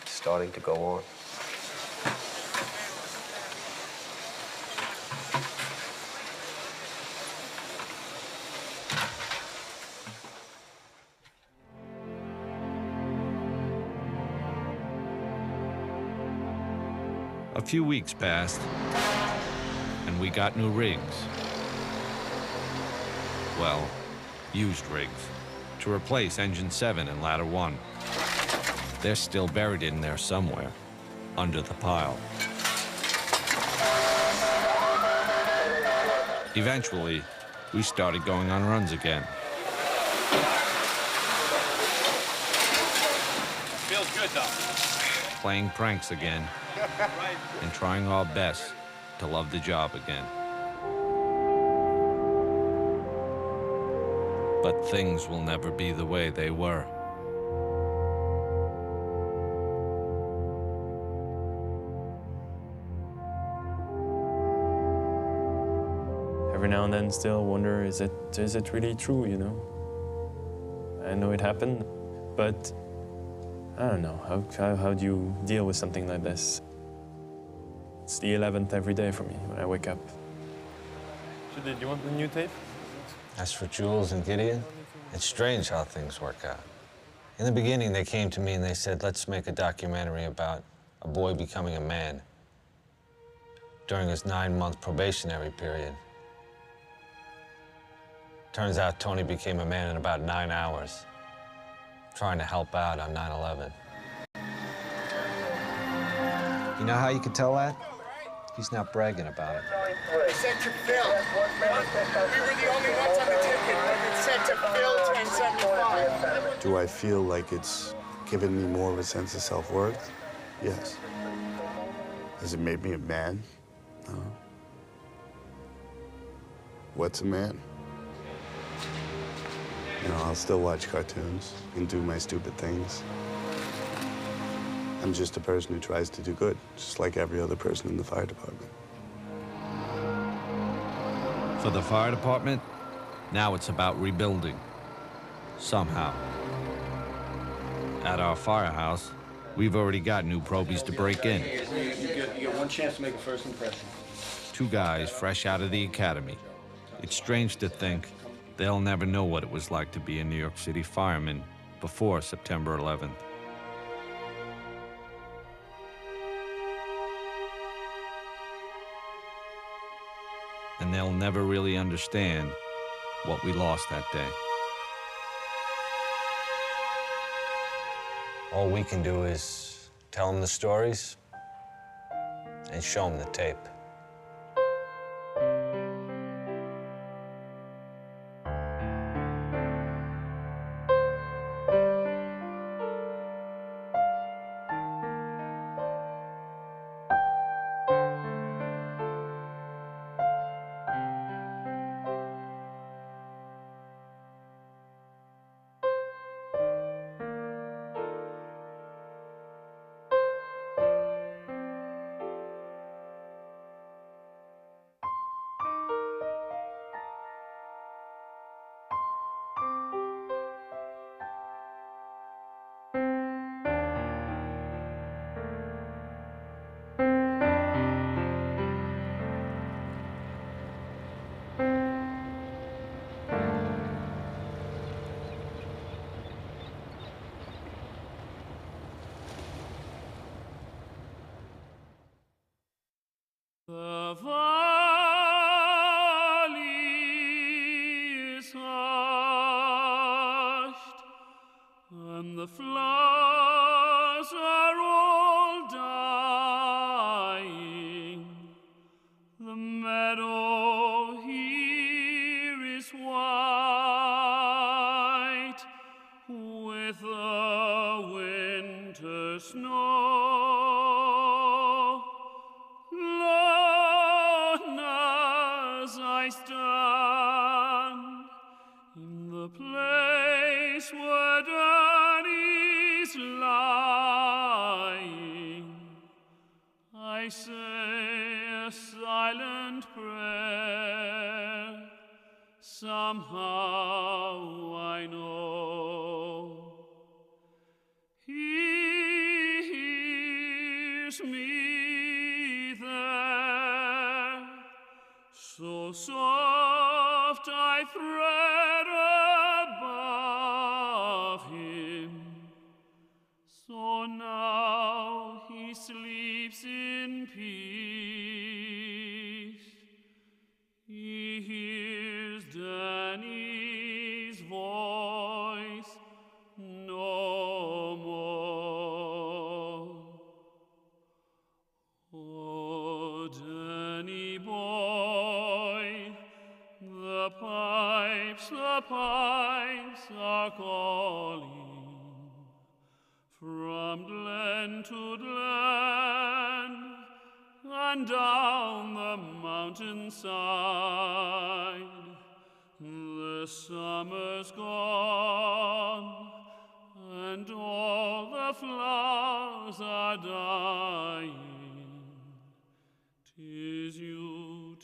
starting to go on. A few weeks passed, and we got new rigs. Well, used rigs, to replace Engine 7 and Ladder 1. They're still buried in there somewhere, under the pile. Eventually, we started going on runs again. Feels good, though. playing pranks again and trying our best to love the job again. But things will never be the way they were. Every now and then still wonder, is it really true, you know? I know it happened, but I don't know, how do you deal with something like this? It's the 11th every day for me when I wake up. Do you want the new tape? As for Jules and Gideon, it's strange how things work out. In the beginning, they came to me and they said, let's make a documentary about a boy becoming a man during his 9-month probationary period. Turns out Tony became a man in about 9 hours, trying to help out on 9/11. You know how you can tell that? He's not bragging about it. They said to Phil. We were the only ones on the ticket, but it said to Phil 1075. Do I feel like it's given me more of a sense of self-worth? Yes. Has it made me a man? No. What's a man? You know, I'll still watch cartoons and do my stupid things. I'm just a person who tries to do good, just like every other person in the fire department. For the fire department, now it's about rebuilding. Somehow. At our firehouse, we've already got new probies to break in. You get one chance to make a first impression. 2 guys fresh out of the academy. It's strange to think they'll never know what it was like to be a New York City fireman before September 11th. And they'll never really understand what we lost that day. All we can do is tell them the stories and show them the tape. The valley is hushed, and the flowers are all dying. The meadow here is white with the winter snow. I stand in the place where Danny's lying. I say a silent prayer. Somehow I know he hears me there. So soft I thread above him, so now he sleeps in peace. He hears Danny's voice no more. Oh, Danny boy, the pipes are calling from from glen to glen, and down the mountainside. The summer's gone, and all the flowers are dying. 'Tis you,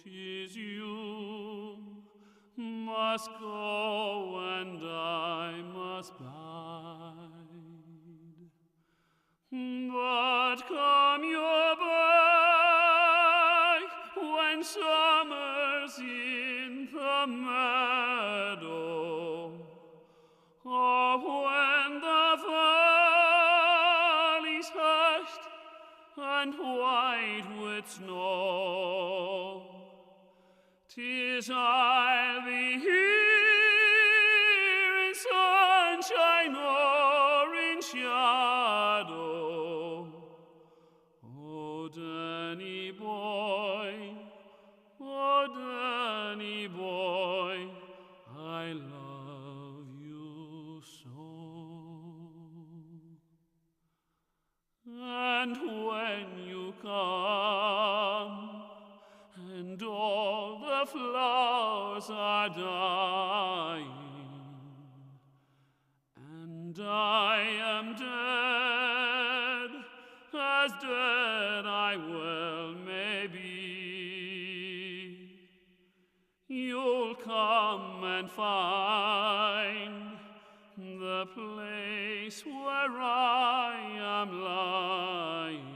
must go, and I must bide. But come you back when summer's in the meadow, or when the valley's hushed and white with snow. 'Tis I'll be here in sunshine or in shadow. Oh, Danny boy, I love you so. And when you come, and all the flowers are dying, and I am dead, as dead I well may be, you'll come and find the place where I am lying.